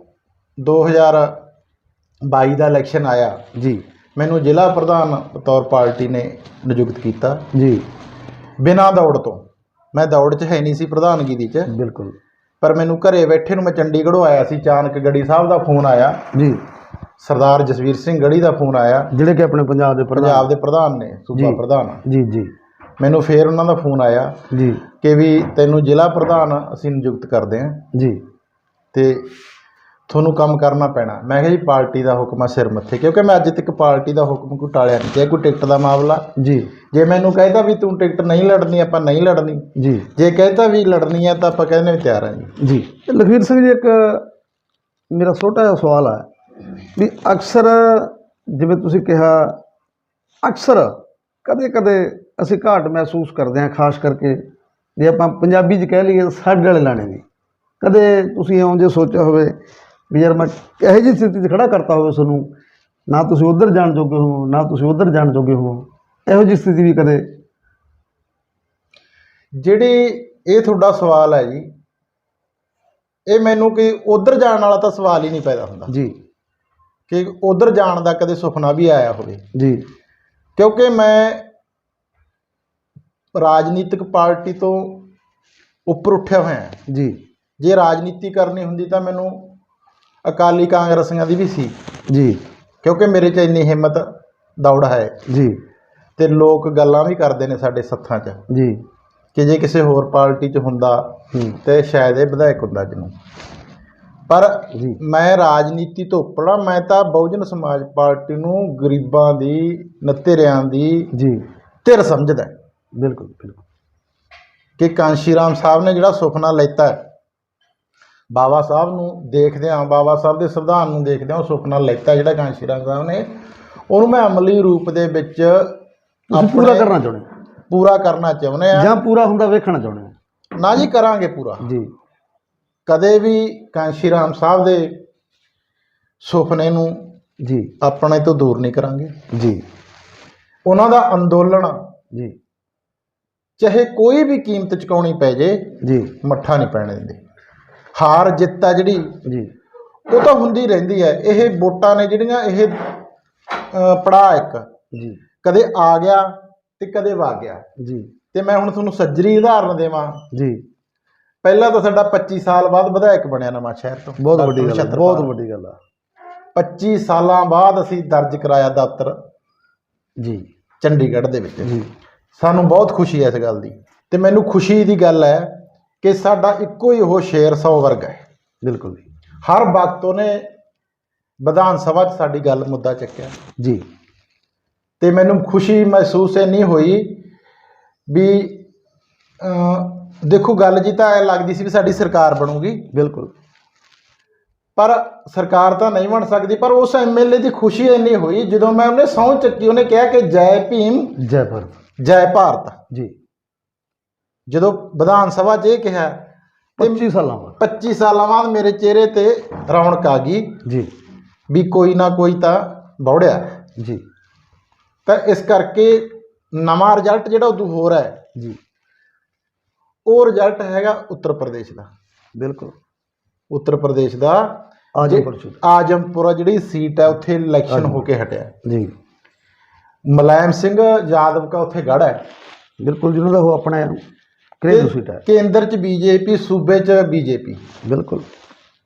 2022 ਦਾ ਇਲੈਕਸ਼ਨ ਆਇਆ, ਜੀ ਮੈਨੂੰ ਜ਼ਿਲ੍ਹਾ ਪ੍ਰਧਾਨ ਬਤੌਰ ਪਾਰਟੀ ਨੇ ਨਿਯੁਕਤ ਕੀਤਾ ਜੀ ਬਿਨਾਂ ਦੌੜ ਤੋਂ। ਮੈਂ ਦੌੜ 'ਚ ਹੈ ਨਹੀਂ ਸੀ ਪ੍ਰਧਾਨਗੀ ਦੀ 'ਚ, ਬਿਲਕੁਲ ਪਰ ਮੈਨੂੰ ਘਰੇ ਬੈਠੇ ਨੂੰ, ਮੈਂ ਚੰਡੀਗੜ੍ਹੋਂ ਆਇਆ ਸੀ, ਅਚਾਨਕ ਗੜੀ ਸਾਹਿਬ ਦਾ ਫੋਨ ਆਇਆ, ਜੀ, ਸਰਦਾਰ ਜਸਵੀਰ ਸਿੰਘ ਗੜੀ ਦਾ ਫੋਨ ਆਇਆ, ਜਿਹੜੇ ਕਿ ਆਪਣੇ ਪੰਜਾਬ ਦੇ ਪੰਜਾਬ ਦੇ ਪ੍ਰਧਾਨ ਨੇ, ਸੂਬਾ ਜੀ। ਪ੍ਰਧਾਨ। ਜੀ ਜੀ ਮੈਨੂੰ ਫੇਰ ਉਹਨਾਂ ਦਾ ਫੋਨ ਆਇਆ ਜੀ ਕਿ ਵੀ ਤੈਨੂੰ ਜ਼ਿਲ੍ਹਾ ਪ੍ਰਧਾਨ ਅਸੀਂ ਨਿਯੁਕਤ ਕਰਦੇ ਹਾਂ ਜੀ ਤੇ ਤੁਹਾਨੂੰ ਕੰਮ ਕਰਨਾ ਪੈਣਾ। ਮੈਂ ਕਿਹਾ ਜੀ ਪਾਰਟੀ ਦਾ ਹੁਕਮ ਆ ਸਿਰ ਮੱਥੇ, ਕਿਉਂਕਿ ਮੈਂ ਅੱਜ ਤੱਕ ਪਾਰਟੀ ਦਾ ਹੁਕਮ ਕੋਈ ਟਾਲਿਆ ਨਹੀਂ, ਚਾਹੇ ਕੋਈ ਟਿਕਟ ਦਾ ਮਾਮਲਾ, ਜੀ ਜੇ ਮੈਨੂੰ ਕਹਿੰਦਾ ਵੀ ਤੂੰ ਟਿਕਟ ਨਹੀਂ ਲੜਨੀ ਆਪਾਂ ਨਹੀਂ ਲੜਨੀ, ਜੀ ਜੇ ਕਹਿੰਦਾ ਵੀ ਲੜਨੀ ਆ ਤਾਂ ਆਪਾਂ ਕਹਿੰਦੇ ਵੀ ਤਿਆਰ ਹਾਂ ਜੀ। ਜੀ ਲਖਵੀਰ ਸਿੰਘ ਜੀ, ਇੱਕ ਮੇਰਾ ਛੋਟਾ ਜਿਹਾ ਸਵਾਲ ਹੈ ਵੀ ਅਕਸਰ ਜਿਵੇਂ ਤੁਸੀਂ ਕਿਹਾ, ਅਕਸਰ ਕਦੇ ਕਦੇ ਅਸੀਂ ਘਾਟ ਮਹਿਸੂਸ ਕਰਦੇ ਹਾਂ, ਖਾਸ ਕਰਕੇ ਜੇ ਆਪਾਂ ਪੰਜਾਬੀ 'ਚ ਕਹਿ ਲਈਏ ਸਾਡੇ ਵਾਲੇ ਲਾਣੇ ਦੀ। ਕਦੇ ਤੁਸੀਂ ਇਉਂ ਜੇ ਸੋਚਿਆ ਹੋਵੇ ਵੀ ਯਾਰ ਮੈਂ ਇਹੋ ਜਿਹੀ ਸਥਿਤੀ 'ਚ ਖੜਾ ਕਰਤਾ ਹੋਵੇ ਤੁਹਾਨੂੰ, ਨਾ ਤੁਸੀਂ ਉੱਧਰ ਜਾਣ ਜੋਗੇ ਹੋ ਨਾ ਤੁਸੀਂ ਉੱਧਰ ਜਾਣ ਜੋਗੇ ਹੋ, ਇਹੋ ਜਿਹੀ ਸਥਿਤੀ ਵੀ ਕਦੇ? ਜਿਹੜੀ ਇਹ ਤੁਹਾਡਾ ਸਵਾਲ ਹੈ ਜੀ, ਇਹ ਮੈਨੂੰ ਕਿ ਉੱਧਰ ਜਾਣ ਵਾਲਾ ਤਾਂ ਸਵਾਲ ਹੀ ਨਹੀਂ ਪੈਦਾ ਹੁੰਦਾ ਜੀ, ਕਿ ਉੱਧਰ ਜਾਣ ਦਾ ਕਦੇ ਸੁਪਨਾ ਵੀ ਆਇਆ ਹੋਵੇ, ਜੀ ਕਿਉਂਕਿ ਮੈਂ ਰਾਜਨੀਤਿਕ ਪਾਰਟੀ ਤੋਂ ਉੱਪਰ ਉੱਠਿਆ ਹੋਇਆ। ਜੀ ਜੇ ਰਾਜਨੀਤੀ ਕਰਨੀ ਹੁੰਦੀ ਤਾਂ ਮੈਨੂੰ ਅਕਾਲੀ ਕਾਂਗਰਸੀਆਂ ਦੀ ਵੀ ਸੀ, ਜੀ ਕਿਉਂਕਿ ਮੇਰੇ 'ਚ ਇੰਨੀ ਹਿੰਮਤ ਦੌੜ ਹੈ ਜੀ ਤੇ ਲੋਕ ਗੱਲਾਂ ਵੀ ਕਰਦੇ ਨੇ ਸਾਡੇ ਸੱਥਾਂ 'ਚ ਜੀ ਕਿ ਜੇ ਕਿਸੇ ਹੋਰ ਪਾਰਟੀ 'ਚ ਹੁੰਦਾ ਤੇ ਸ਼ਾਇਦ ਇਹ ਵਿਧਾਇਕ ਹੁੰਦਾ ਜਿਹਨੂੰ। ਪਰ ਜੀ ਮੈਂ ਰਾਜਨੀਤੀ ਤੋਂ ਉੱਪਰ ਆ, ਮੈਂ ਤਾਂ ਬਹੁਜਨ ਸਮਾਜ ਪਾਰਟੀ ਨੂੰ ਗਰੀਬਾਂ ਦੀ, ਨਤੇਰਿਆਂ ਦੀ ਜੀ ਧਿਰ ਸਮਝਦਾ ਬਿਲਕੁਲ ਬਿਲਕੁਲ ਕਿ ਕਾਂਸ਼ੀ ਰਾਮ ਸਾਹਿਬ ਨੇ ਜਿਹੜਾ ਸੁਪਨਾ ਲੈਤਾ ਹੈ, ਬਾਬਾ ਸਾਹਿਬ ਨੂੰ ਦੇਖਦਿਆਂ, ਬਾਬਾ ਸਾਹਿਬ ਦੇ ਸੰਵਿਧਾਨ ਨੂੰ ਦੇਖਦਿਆਂ ਉਹ ਸੁਪਨਾ ਲੈਤਾ ਜਿਹੜਾ ਕਾਂਸ਼ੀ ਰਾਮ ਸਾਹਿਬ ਨੇ, ਉਹਨੂੰ ਮੈਂ ਅਮਲੀ ਰੂਪ ਦੇ ਵਿੱਚ ਤੁਸੀਂ ਪੂਰਾ ਕਰਨਾ ਚਾਹੁੰਦੇ ਹੋ? ਪੂਰਾ ਕਰਨਾ ਚਾਹੁੰਦੇ ਆ, ਜਾਂ ਪੂਰਾ ਹੁੰਦਾ ਵੇਖਣਾ ਚਾਹੁੰਦੇ ਹੋ? ਨਾ ਜੀ ਕਰਾਂਗੇ ਪੂਰਾ। ਜੀ ਕਦੇ ਵੀ ਕਾਂਸ਼ੀ ਰਾਮ ਸਾਹਿਬ ਦੇ ਸੁਪਨੇ ਨੂੰ ਜੀ ਆਪਣੇ ਤੋਂ ਦੂਰ ਨਹੀਂ ਕਰਾਂਗੇ। ਜੀ ਉਹਨਾਂ ਦਾ ਅੰਦੋਲਨ ਜੀ ਚਾਹੇ ਕੋਈ ਵੀ ਕੀਮਤ ਚੁਕਾਉਣੀ ਪੈ ਜੇ, ਜੀ ਮੱਠਾ ਨਹੀਂ ਪੈਣ ਦਿੰਦੇ। ਹਾਰ ਜਿੱਤ ਆ ਜਿਹੜੀ, ਜੀ ਉਹ ਤਾਂ ਹੁੰਦੀ ਰਹਿੰਦੀ ਹੈ। ਇਹ ਵੋਟਾਂ ਨੇ ਜਿਹੜੀਆਂ, ਇਹ ਪੜਾਅ ਇੱਕ ਜੀ ਕਦੇ ਆ ਗਿਆ ਤੇ ਕਦੇ ਵਗ ਗਿਆ। ਜੀ ਤੇ ਮੈਂ ਹੁਣ ਤੁਹਾਨੂੰ ਸੱਜਰੀ ਉਦਾਹਰਨ ਦੇਵਾਂ। ਜੀ ਪਹਿਲਾਂ ਤਾਂ ਸਾਡਾ 25 ਸਾਲ ਬਾਅਦ ਵਿਧਾਇਕ ਬਣਿਆ ਨਵਾਂ ਸ਼ਹਿਰ ਤੋਂ, ਬਹੁਤ ਵੱਡੀ ਗੱਲ ਹੈ, ਨਛੱਤਰਪਾਲ। ਬਹੁਤ ਵੱਡੀ ਗੱਲ ਆ। 25 ਸਾਲਾਂ ਬਾਅਦ ਅਸੀਂ ਦਰਜ ਕਰਾਇਆ ਦਫ਼ਤਰ ਜੀ ਚੰਡੀਗੜ੍ਹ ਦੇ ਵਿੱਚ। ਜੀ ਸਾਨੂੰ ਬਹੁਤ ਖੁਸ਼ੀ ਹੈ ਇਸ ਗੱਲ ਦੀ, ਤੇ ਮੈਨੂੰ ਖੁਸ਼ੀ ਦੀ ਗੱਲ ਹੈ ਕਿ ਸਾਡਾ ਇੱਕੋ ਹੀ ਉਹ ਸ਼ੇਰ 100 ਵਰਗਾ ਹੈ। ਬਿਲਕੁਲ ਹਰ ਵਕਤ ਉਹਨੇ ਵਿਧਾਨ ਸਭਾ 'ਚ ਸਾਡੀ ਗੱਲ ਮੁੱਦਾ ਚੱਕਿਆ, ਜੀ ਤੇ ਮੈਨੂੰ ਖੁਸ਼ੀ ਮਹਿਸੂਸ ਇਹ ਨਹੀਂ ਹੋਈ ਵੀ ਦੇਖੋ ਗੱਲ ਜੀ ਤਾਂ ਐਂ ਲੱਗਦੀ ਸੀ ਵੀ ਸਾਡੀ ਸਰਕਾਰ ਬਣੂਗੀ, ਬਿਲਕੁਲ, ਪਰ ਸਰਕਾਰ ਤਾਂ ਨਹੀਂ ਬਣ ਸਕਦੀ। ਪਰ ਉਸ ਐਮਐਲਏ ਦੀ ਖੁਸ਼ੀ ਇੰਨੀ ਹੋਈ ਜਦੋਂ ਮੈਂ ਉਹਨੇ ਸਹੁੰ ਚੱਕੀ, ਉਹਨੇ ਕਿਹਾ ਕਿ ਜੈ ਭੀਮ ਜੈ ਭਾਰਤ, ਜੈ ਭਾਰਤ। ਜੀ ਜਦੋਂ ਵਿਧਾਨ ਸਭਾ 'ਚ ਇਹ ਕਿਹਾ ਤੇ 25 ਸਾਲਾਂ ਬਾਅਦ 25 ਸਾਲਾਂ ਬਾਅਦ ਮੇਰੇ ਚਿਹਰੇ ਤੇ ਰੌਣਕ ਆ ਗਈ ਜੀ ਵੀ ਕੋਈ ਨਾ ਕੋਈ ਤਾਂ ਬੌੜਿਆ। ਜੀ ਤਾਂ ਇਸ ਕਰਕੇ ਨਵਾਂ ਰਿਜ਼ਲਟ ਜਿਹੜਾ ਉਦੋਂ ਹੋਰ ਹੈ, ਜੀ ਉਹ ਰਿਜ਼ਲਟ ਹੈਗਾ ਉੱਤਰ ਪ੍ਰਦੇਸ਼ ਦਾ। ਬਿਲਕੁਲ, ਉੱਤਰ ਪ੍ਰਦੇਸ਼ ਦਾ ਆਜਮਪੁਰਾ ਜਿਹੜੀ ਸੀਟ ਹੈ, ਉੱਥੇ ਇਲੈਕਸ਼ਨ ਹੋ ਕੇ ਹਟਿਆ ਜੀ। ਮੁਲਾਇਮ ਸਿੰਘ ਯਾਦਵ ਦਾ ਉੱਥੇ ਗੜ੍ਹ ਹੈ, ਬਿਲਕੁਲ, ਜਿਹਨਾਂ ਦਾ ਉਹ ਆਪਣਾ ਘਰੇਲੂ ਸੀਟ ਹੈ। ਕੇਂਦਰ 'ਚ ਬੀਜੇਪੀ, ਸੂਬੇ 'ਚ ਬੀਜੇਪੀ। ਬਿਲਕੁਲ,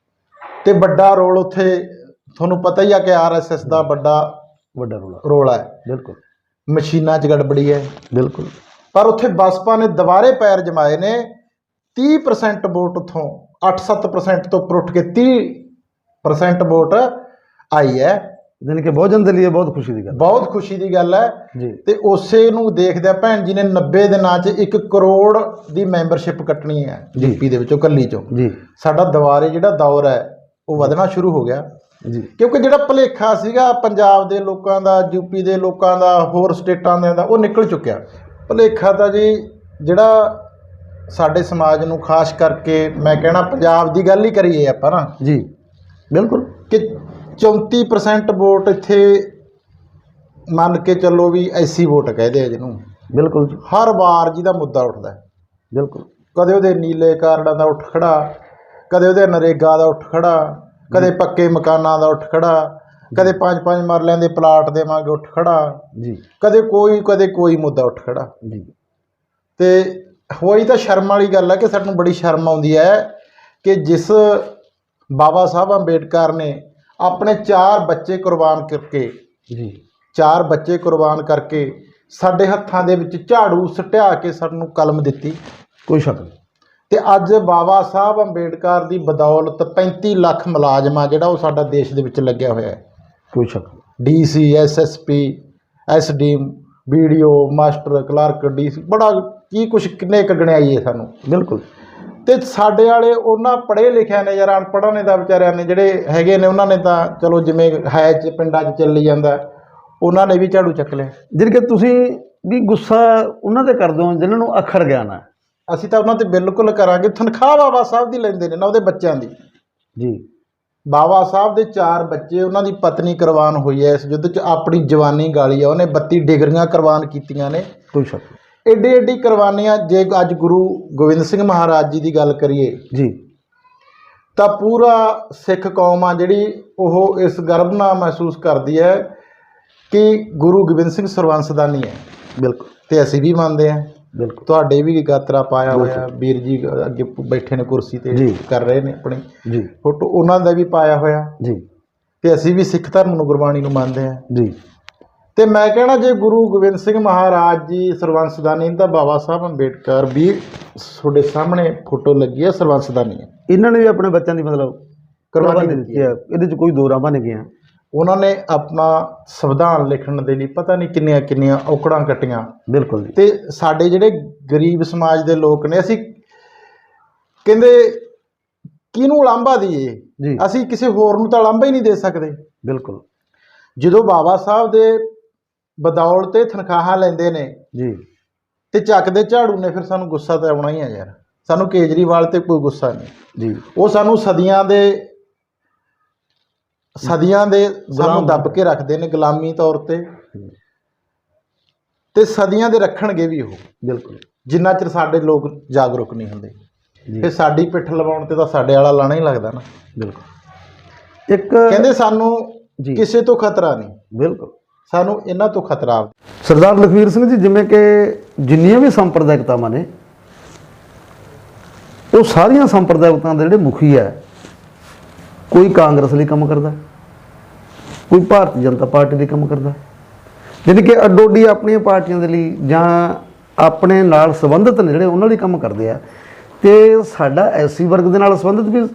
ਤੇ ਵੱਡਾ ਰੋਲ ਉੱਥੇ ਤੁਹਾਨੂੰ ਪਤਾ ਹੀ ਆ ਕਿ ਆਰਐਸਐਸ ਦਾ ਵੱਡਾ ਰੋਲ ਹੈ। ਬਿਲਕੁਲ, ਮਸ਼ੀਨਾਂ 'ਚ ਗੜਬੜੀ ਹੈ। ਬਿਲਕੁਲ, ਪਰ ਉੱਥੇ ਬਸਪਾ ਨੇ ਦੁਬਾਰੇ ਪੈਰ ਜਮਾਏ ਨੇ। 30% ਵੋਟ ਉੱਥੋਂ 8-7% ਤੋਂ ਉੱਪਰ ਉੱਠ ਕੇ 30% ਵੋਟ ਆਈ ਹੈ। ਜਾਣੀ ਕਿ ਬਹੁਜਨ ਦੇ ਲਈ ਬਹੁਤ ਖੁਸ਼ੀ ਦੀ ਗੱਲ, ਬਹੁਤ ਖੁਸ਼ੀ ਦੀ ਗੱਲ ਹੈ ਜੀ। ਤੇ ਉਸੇ ਨੂੰ ਦੇਖਦਿਆਂ ਭੈਣ ਜੀ ਨੇ 90 ਦਿਨਾਂ 'ਚ 1 ਕਰੋੜ ਦੀ ਮੈਂਬਰਸ਼ਿਪ ਕੱਟਣੀ ਹੈ ਯੂਪੀ ਦੇ ਵਿੱਚੋਂ, ਕੱਲੀ ਚੋਂ। ਜੀ, ਸਾਡਾ ਦੁਬਾਰੇ ਜਿਹੜਾ ਦੌਰ ਹੈ ਉਹ ਵਧਣਾ ਸ਼ੁਰੂ ਹੋ ਗਿਆ ਜੀ, ਕਿਉਂਕਿ ਜਿਹੜਾ ਭੁਲੇਖਾ ਸੀਗਾ ਪੰਜਾਬ ਦੇ ਲੋਕਾਂ ਦਾ, ਯੂਪੀ ਦੇ ਲੋਕਾਂ ਦਾ, ਹੋਰ ਸਟੇਟਾਂ ਦੇ ਦਾ, ਉਹ ਨਿਕਲ ਚੁੱਕਿਆ। ਭੁਲੇਖਾ ਤਾਂ ਜੀ ਜਿਹੜਾ ਸਾਡੇ ਸਮਾਜ ਨੂੰ, ਖਾਸ ਕਰਕੇ ਮੈਂ ਕਹਿਣਾ ਪੰਜਾਬ ਦੀ ਗੱਲ ਹੀ ਕਰੀਏ ਆਪਾਂ ਨਾ ਜੀ, ਬਿਲਕੁਲ, ਕਿ 34% ਵੋਟ ਇੱਥੇ ਮੰਨ ਕੇ ਚੱਲੋ ਵੀ ਐਸੀ ਵੋਟ ਕਹਦੇ ਆ ਜਿਹਨੂੰ। ਬਿਲਕੁਲ, ਹਰ ਵਾਰ ਜਿਹਦਾ ਮੁੱਦਾ ਉੱਠਦਾ, ਬਿਲਕੁਲ, ਕਦੇ ਉਹਦੇ ਨੀਲੇ ਕਾਰਡਾਂ ਦਾ ਉੱਠ ਖੜਾ, ਕਦੇ ਉਹਦੇ ਨਰੇਗਾ ਦਾ ਉੱਠ ਖੜਾ, ਕਦੇ ਪੱਕੇ ਮਕਾਨਾਂ ਦਾ ਉੱਠ ਖੜਾ, ਕਦੇ 5-5 ਮਰਲਿਆਂ ਦੇ ਪਲਾਟ ਦੇਵਾਂਗੇ ਉੱਠ ਖੜਾ ਜੀ, ਕਦੇ ਕੋਈ ਮੁੱਦਾ ਉੱਠ ਖੜਾ ਜੀ। ਤੇ ਹੋਈ ਤਾਂ ਸ਼ਰਮ ਵਾਲੀ ਗੱਲ ਹੈ ਕਿ ਸਾਨੂੰ ਬੜੀ ਸ਼ਰਮ ਆਉਂਦੀ ਹੈ ਕਿ ਜਿਸ ਬਾਬਾ ਸਾਹਿਬ ਅੰਬੇਡਕਰ ਨੇ ਆਪਣੇ 4 ਬੱਚੇ ਕੁਰਬਾਨ ਕਰਕੇ ਜੀ 4 ਬੱਚੇ ਕੁਰਬਾਨ ਕਰਕੇ ਸਾਡੇ ਹੱਥਾਂ ਦੇ ਵਿੱਚ ਝਾੜੂ ਸਟਿਆ ਕੇ ਸਾਨੂੰ ਕਲਮ ਦਿੱਤੀ, ਕੋਈ ਸ਼ੱਕ ਨਹੀਂ। ਤੇ ਅੱਜ ਬਾਬਾ ਸਾਹਿਬ ਅੰਬੇਡਕਰ ਦੀ ਬਦੌਲਤ 35 ਲੱਖ ਮੁਲਾਜ਼ਮ ਆ ਜਿਹੜਾ ਉਹ ਸਾਡਾ ਦੇਸ਼ ਦੇ ਵਿੱਚ ਲੱਗਿਆ ਹੋਇਆ ਹੈ। ਕੋਈ ਸ਼ੱਕ ਨਹੀਂ। DC SSP SDM BDO master clerk DC ਬੜਾ ਕੀ ਕੁਛ ਕਿੰਨੇ ਕੁ ਗਣਿਆਈ ਹੈ ਸਾਨੂੰ। ਬਿਲਕੁਲ। ਤੇ ਸਾਡੇ ਵਾਲੇ ਉਹਨਾਂ ਪੜ੍ਹੇ ਲਿਖਿਆ ਨੇ ਯਾਰ, ਅਨਪੜ੍ਹਾਂ ਨੇ ਤਾਂ ਵਿਚਾਰਿਆਂ ਨੇ ਜਿਹੜੇ ਹੈਗੇ ਨੇ ਉਹਨਾਂ ਨੇ ਤਾਂ ਚਲੋ ਜਿਵੇਂ ਹੈ ਚ ਪਿੰਡਾਂ 'ਚ ਚੱਲੀ ਜਾਂਦਾ ਉਹਨਾਂ ਨੇ ਵੀ ਝਾੜੂ ਚੱਕ ਲਿਆ। ਜਿਹੜੀ ਕਿ ਤੁਸੀਂ ਵੀ ਗੁੱਸਾ ਉਹਨਾਂ ਤੇ ਕਰਦੇ ਹੋ ਜਿਨ੍ਹਾਂ ਨੂੰ ਅੱਖਰ ਗਿਆਨ ਹੈ। ਅਸੀਂ ਤਾਂ ਉਹਨਾਂ ਤੇ ਬਿਲਕੁਲ ਕਰਾਂਗੇ। ਤਨਖਾਹ ਬਾਬਾ ਸਾਹਿਬ ਦੀ ਲੈਂਦੇ ਨੇ ਨਾ ਉਹਦੇ ਬੱਚਿਆਂ ਦੀ। ਜੀ ਬਾਬਾ ਸਾਹਿਬ ਦੇ 4 ਬੱਚੇ, ਉਹਨਾਂ ਦੀ ਪਤਨੀ ਕੁਰਬਾਨ ਹੋਈ ਹੈ ਇਸ ਯੁੱਧ 'ਚ, ਆਪਣੀ ਜਵਾਨੀ ਗਾਲੀ ਆ ਉਹਨੇ, 32 ਡਿਗਰੀਆਂ ਕੁਰਬਾਨ ਕੀਤੀਆਂ ਨੇ। ਕੋਈ ਸ਼ੱਕ ਨਹੀਂ। ਏਡੀ ਏਡੀ ਕੁਰਬਾਨੀਆਂ। ਜੇ ਅੱਜ ਗੁਰੂ ਗੋਬਿੰਦ ਸਿੰਘ ਮਹਾਰਾਜ ਜੀ ਦੀ ਗੱਲ ਕਰੀਏ ਜੀ ਤਾਂ ਪੂਰਾ ਸਿੱਖ ਕੌਮ ਆ ਜਿਹੜੀ ਉਹ ਇਸ ਗਰਵ ਨਾਲ ਮਹਿਸੂਸ ਕਰਦੀ ਹੈ ਕਿ ਗੁਰੂ ਗੋਬਿੰਦ ਸਿੰਘ ਸਰਬੰਸਦਾਨੀ ਹੈ। ਬਿਲਕੁਲ। ਤੇ ਅਸੀਂ ਵੀ ਮੰਨਦੇ ਹਾਂ। ਬਿਲਕੁਲ। ਤੁਹਾਡੇ ਵੀ ਗਾਤਰਾ ਪਾਇਆ ਹੋਇਆ, ਵੀਰ ਜੀ ਅੱਗੇ ਬੈਠੇ ਨੇ ਕੁਰਸੀ ਤੇ ਜੀ। ਕਰ ਰਹੇ ਨੇ ਆਪਣੀ ਜੀ ਫੋਟੋ, ਉਹਨਾਂ ਦਾ ਵੀ ਪਾਇਆ ਹੋਇਆ। ਜੀ ਤੇ ਅਸੀਂ ਵੀ ਸਿੱਖ ਧਰਮ ਨੂੰ, ਗੁਰਬਾਣੀ ਨੂੰ ਮੰਨਦੇ ਹਾਂ। ਜੀ ਤੇ ਮੈਂ ਕਹਿਣਾ ਜੇ ਗੁਰੂ ਗੋਬਿੰਦ ਸਿੰਘ ਮਹਾਰਾਜ ਜੀ ਸਰਬੰਸਦਾਨੀ ਤਾਂ ਬਾਬਾ ਸਾਹਿਬ ਅੰਬੇਡਕਰ ਵੀ ਤੁਹਾਡੇ ਸਾਹਮਣੇ ਫੋਟੋ ਲੱਗੀ ਹੈ, ਸਰਬੰਸਦਾਨੀ ਹੈ। ਇਹਨਾਂ ਨੇ ਵੀ ਆਪਣੇ ਬੱਚਿਆਂ ਦੀ ਮਤਲਬ ਕੁਰਬਾਨੀ ਕੁਰਬਾਨੀ ਦਿੱਤੀ ਹੈ। ਇਹਦੇ 'ਚ ਕੋਈ ਦੋ ਰਾਹਾਂ ਨਹੀਂ ਗਈਆਂ। ਉਹਨਾਂ ਨੇ ਆਪਣਾ ਸੰਵਿਧਾਨ ਲਿਖਣ ਦੇ ਲਈ ਪਤਾ ਨਹੀਂ ਕਿੰਨੀਆਂ ਕਿੰਨੀਆਂ ਔਕੜਾਂ ਕੱਟੀਆਂ। ਬਿਲਕੁਲ ਜੀ। ਤੇ ਸਾਡੇ ਜਿਹੜੇ ਗਰੀਬ ਸਮਾਜ ਦੇ ਲੋਕ ਨੇ, ਅਸੀਂ ਕਹਿੰਦੇ ਕਿਹਨੂੰ ਉਲਾਂਭਾ ਦਈਏ, ਜੀ ਅਸੀਂ ਕਿਸੇ ਹੋਰ ਨੂੰ ਤਾਂ ਉਲਾਂਭਾ ਹੀ ਨਹੀਂ ਦੇ ਸਕਦੇ। ਬਿਲਕੁਲ। ਜਦੋਂ ਬਾਬਾ ਸਾਹਿਬ ਦੇ ਬਦੌਲਤ ਤੇ ਤਨਖਾਹਾਂ ਲੈਂਦੇ ਨੇ ਜੀ ਤੇ ਚੱਕਦੇ ਝਾੜੂ ਨੇ, ਫਿਰ ਸਾਨੂੰ ਗੁੱਸਾ ਤਾਂ ਆਉਣਾ ਹੀ ਆ ਯਾਰ। ਸਾਨੂੰ ਕੇਜਰੀਵਾਲ ਤੇ ਕੋਈ ਗੁੱਸਾ ਨਹੀਂ। ਜੀ ਉਹ ਸਾਨੂੰ ਸਦੀਆਂ ਦੇ ਸਾਨੂੰ ਦੱਬ ਕੇ ਰੱਖਦੇ ਨੇ ਗੁਲਾਮੀ ਤੌਰ ਤੇ ਸਦੀਆਂ ਦੇ ਰੱਖਣਗੇ ਵੀ ਉਹ, ਬਿਲਕੁਲ। ਜਿੰਨਾ ਚਿਰ ਸਾਡੇ ਲੋਕ ਜਾਗਰੂਕ ਨਹੀਂ ਹੁੰਦੇ। ਜੀ ਫਿਰ ਸਾਡੀ ਪਿੱਠ ਲਵਾਉਣ ਤੇ ਤਾਂ ਸਾਡੇ ਵਾਲਾ ਲਾਣਾ ਹੀ ਲੱਗਦਾ ਨਾ। ਬਿਲਕੁਲ। ਇੱਕ ਕਹਿੰਦੇ ਸਾਨੂੰ ਜੀ ਕਿਸੇ ਤੋਂ ਖਤਰਾ ਨਹੀਂ, ਬਿਲਕੁਲ ਸਾਨੂੰ ਇਹਨਾਂ ਤੋਂ ਖਤਰਾ। ਸਰਦਾਰ ਲਖਵੀਰ ਸਿੰਘ ਜੀ, ਜਿਵੇਂ ਕਿ ਜਿੰਨੀਆਂ ਵੀ ਸੰਪਰਦਾਇਕਤਾਵਾਂ ਨੇ, ਉਹ ਸਾਰੀਆਂ ਸੰਪਰਦਾਇਕਤਾਵਾਂ ਦੇ ਜਿਹੜੇ ਮੁਖੀ ਹੈ, ਕੋਈ ਕਾਂਗਰਸ ਲਈ ਕੰਮ ਕਰਦਾ, ਕੋਈ ਭਾਰਤੀ ਜਨਤਾ ਪਾਰਟੀ ਲਈ ਕੰਮ ਕਰਦਾ, ਯਾਨੀ ਕਿ ਅੱਡੋ-ਅੱਡੀ ਆਪਣੀਆਂ ਪਾਰਟੀਆਂ ਦੇ ਲਈ ਜਾਂ ਆਪਣੇ ਨਾਲ ਸੰਬੰਧਿਤ ਨੇ ਜਿਹੜੇ ਉਹਨਾਂ ਲਈ ਕੰਮ ਕਰਦੇ ਆ। ਤੇ ਸਾਡਾ ਐਸੀ ਵਰਗ ਦੇ ਨਾਲ ਸੰਬੰਧਿਤ ਵੀ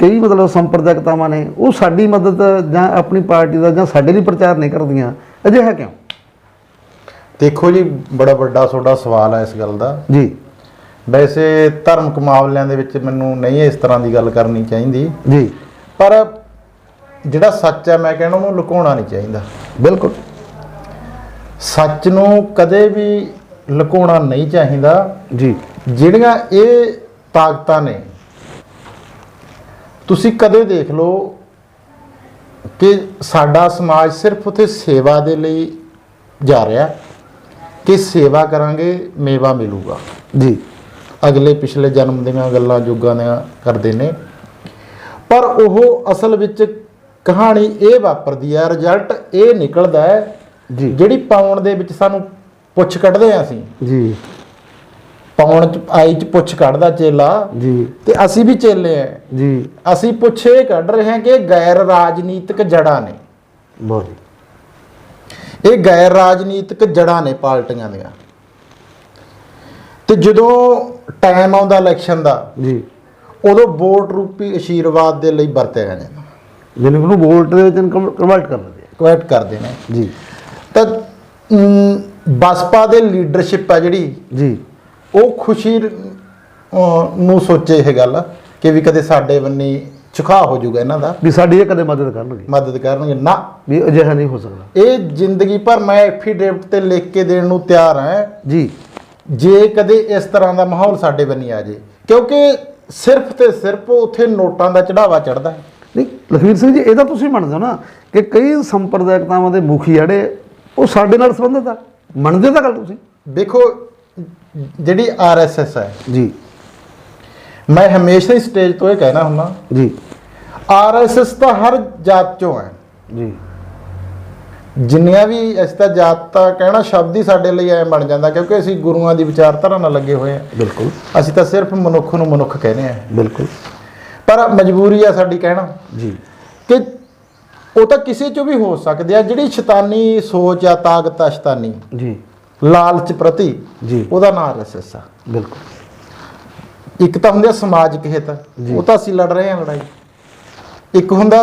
ਕਈ ਮਤਲਬ ਸੰਪਰਦਾਇਕਤਾਵਾਂ ਨੇ, ਉਹ ਸਾਡੀ ਮਦਦ ਜਾਂ ਆਪਣੀ ਪਾਰਟੀ ਦਾ ਜਾਂ ਸਾਡੇ ਲਈ ਪ੍ਰਚਾਰ ਨਹੀਂ ਕਰਦੀਆਂ। ਅਜਿਹਾ ਕਿਉਂ? ਦੇਖੋ ਜੀ, ਬੜਾ ਵੱਡਾ ਤੁਹਾਡਾ ਸਵਾਲ ਹੈ ਇਸ ਗੱਲ ਦਾ। ਜੀ ਵੈਸੇ ਧਾਰਮਿਕ ਮਾਮਲਿਆਂ ਦੇ ਵਿੱਚ ਮੈਨੂੰ ਨਹੀਂ ਇਸ ਤਰ੍ਹਾਂ ਦੀ ਗੱਲ ਕਰਨੀ ਚਾਹੀਦੀ, ਜੀ ਪਰ ਜਿਹੜਾ ਸੱਚ ਹੈ ਮੈਂ ਕਹਿਣਾ ਉਹਨੂੰ ਲੁਕਾਉਣਾ ਨਹੀਂ ਚਾਹੀਦਾ। ਬਿਲਕੁਲ। ਸੱਚ ਨੂੰ ਕਦੇ ਵੀ ਲੁਕਾਉਣਾ ਨਹੀਂ ਚਾਹੀਦਾ। ਜੀ ਜਿਹੜੀਆਂ ਇਹ ਤਾਕਤਾਂ ਨੇ, ਤੁਸੀਂ ਕਦੇ ਦੇਖ ਲਓ ਕਿ ਸਾਡਾ ਸਮਾਜ ਸਿਰਫ ਉੱਥੇ ਸੇਵਾ ਦੇ ਲਈ ਜਾ ਰਿਹਾ ਕਿ ਸੇਵਾ ਕਰਾਂਗੇ ਮੇਵਾ ਮਿਲੂਗਾ। ਜੀ ਅਗਲੇ ਪਿਛਲੇ ਜਨਮ ਦੀਆਂ ਗੱਲਾਂ ਜੁਗਾਂ ਦੀਆਂ ਕਰਦੇ ਨੇ, ਪਰ ਉਹ ਅਸਲ ਵਿੱਚ ਕਹਾਣੀ ਇਹ ਵਾਪਰਦੀ ਹੈ, ਰਿਜ਼ਲਟ ਇਹ ਨਿਕਲਦਾ ਹੈ ਜੀ ਜਿਹੜੀ ਪਾਉਣ ਦੇ ਵਿੱਚ ਸਾਨੂੰ ਪੁੱਛ ਕੱਢਦੇ ਹਾਂ ਅਸੀਂ। ਜੀ ਪਾਉਣ ਚ ਆਈ ਚ ਪੁੱਛ ਕੱਢਦਾ ਚੇਲਾ, ਜੀ ਤੇ ਅਸੀਂ ਵੀ ਚੇਲੇ ਆ। ਜੀ ਅਸੀਂ ਪੁੱਛ ਇਹ ਕੱਢ ਰਹੇ ਹਾਂ ਕਿ ਇਹ ਗੈਰ ਰਾਜਨੀਤਿਕ ਜੜ੍ਹਾਂ ਨੇ। ਬਹੁਤ ਇਹ ਗੈਰ ਰਾਜਨੀਤਿਕ ਜੜ੍ਹਾਂ ਨੇ ਪਾਰਟੀਆਂ ਦੀਆਂ। ਤੇ ਜਦੋਂ ਟਾਈਮ ਆਉਂਦਾ ਇਲੈਕਸ਼ਨ ਦਾ, ਜੀ ਉਦੋਂ ਵੋਟ ਰੂਪੀ ਆਸ਼ੀਰਵਾਦ ਦੇ ਲਈ ਵਰਤੇ ਜਾਂਦੇ ਨੇ, ਜਿਹਨੂੰ ਉਹਨੂੰ ਵੋਟ ਦੇ ਵਿੱਚ ਕਨਵਰਟ ਕਰ ਦਿੰਦੇ ਆ। ਕੁਐਟ ਕਰਦੇ ਨੇ ਜੀ ਤਾਂ ਬਸਪਾ ਦੇ ਲੀਡਰਸ਼ਿਪ ਆ ਜਿਹੜੀ, ਜੀ ਉਹ ਖੁਸ਼ੀ ਨੂੰ ਸੋਚੇ ਇਹ ਗੱਲ ਕਿ ਵੀ ਕਦੇ ਸਾਡੇ ਬੰਨੀ ਝੁਕਾਅ ਹੋ ਜਾਊਗਾ ਇਹਨਾਂ ਦਾ, ਵੀ ਸਾਡੀ ਇਹ ਕਦੇ ਮਦਦ ਕਰਨਗੇ ਨਾ, ਵੀ ਅਜਿਹਾ ਨਹੀਂ ਹੋ ਸਕਦਾ। ਇਹ ਜ਼ਿੰਦਗੀ ਭਰ ਮੈਂ ਐਫੀਡੇਵਿਟ ਤੇ ਲਿਖ ਕੇ ਦੇਣ ਨੂੰ ਤਿਆਰ ਹਾਂ ਜੀ ਜੇ ਕਦੇ ਇਸ ਤਰ੍ਹਾਂ ਦਾ ਮਾਹੌਲ ਸਾਡੇ ਬੰਨੀ ਆ ਜੇ, ਕਿਉਂਕਿ ਸਿਰਫ ਤੇ ਸਿਰਫ ਉੱਥੇ ਨੋਟਾਂ ਦਾ ਚੜਾਵਾ ਚੜਦਾ ਹੈ। ਨਹੀਂ ਲਖਵੀਰ ਸਿੰਘ ਜੀ, ਇਹ ਤਾਂ ਤੁਸੀਂ ਮੰਨਦੇ ਹੋ ਨਾ ਕਿ ਕਈ ਸੰਪਰਦਾਇਕਤਾਵਾਂ ਦੇ ਮੁਖੀ ਜਿਹੜੇ ਉਹ ਸਾਡੇ ਨਾਲ ਸੰਬੰਧਿਤ ਆ, ਮੰਨਦੇ ਤਾਂ ਗੱਲ ਤੁਸੀਂ? ਦੇਖੋ ਜਿਹੜੀ RSS ਹੈ, ਜੀ ਮੈਂ ਹਮੇਸ਼ਾ ਹੀ ਸਟੇਜ ਤੋਂ ਇਹ ਕਹਿਣਾ ਹੁੰਦਾ, ਜੀ RSS ਤਾਂ ਹਰ ਜਾਤ ਚੋਂ ਹੈ। ਜੀ ਜਿੰਨੀਆਂ ਵੀ ਅਸੀਂ ਤਾਂ ਜਾਤ ਤਾਂ ਕਹਿਣਾ ਸ਼ਬਦ ਹੀ ਸਾਡੇ ਲਈ ਐ ਬਣ ਜਾਂਦਾ, ਕਿਉਂਕਿ ਅਸੀਂ ਗੁਰੂਆਂ ਦੀ ਵਿਚਾਰਧਾਰਾ ਨਾਲ ਲੱਗੇ ਹੋਏ ਆ। ਬਿਲਕੁਲ। ਅਸੀਂ ਤਾਂ ਸਿਰਫ ਮਨੁੱਖ ਨੂੰ ਮਨੁੱਖ ਕਹਿੰਦੇ ਆ। ਬਿਲਕੁਲ। ਪਰ ਮਜਬੂਰੀ ਆ ਸਾਡੀ ਕਹਿਣਾ ਜੀ ਕਿ ਉਹ ਤਾਂ ਕਿਸੇ ਚੋਂ ਵੀ ਹੋ ਸਕਦੇ ਆ। ਜਿਹੜੀ ਸ਼ੈਤਾਨੀ ਸੋਚ ਆ, ਤਾਕਤ ਆ ਸ਼ੈਤਾਨੀ, ਜੀ, ਲਾਲਚ ਪ੍ਰਤੀ, ਜੀ, ਉਹਦਾ ਨਾਂ ਰਸਸ ਆ। ਬਿਲਕੁਲ। ਇੱਕ ਤਾਂ ਹੁੰਦੇ ਆ ਸਮਾਜਿਕ ਹਿੱਤ, ਉਹ ਤਾਂ ਅਸੀਂ ਲੜ ਰਹੇ ਹਾਂ ਲੜਾਈ। ਇੱਕ ਹੁੰਦਾ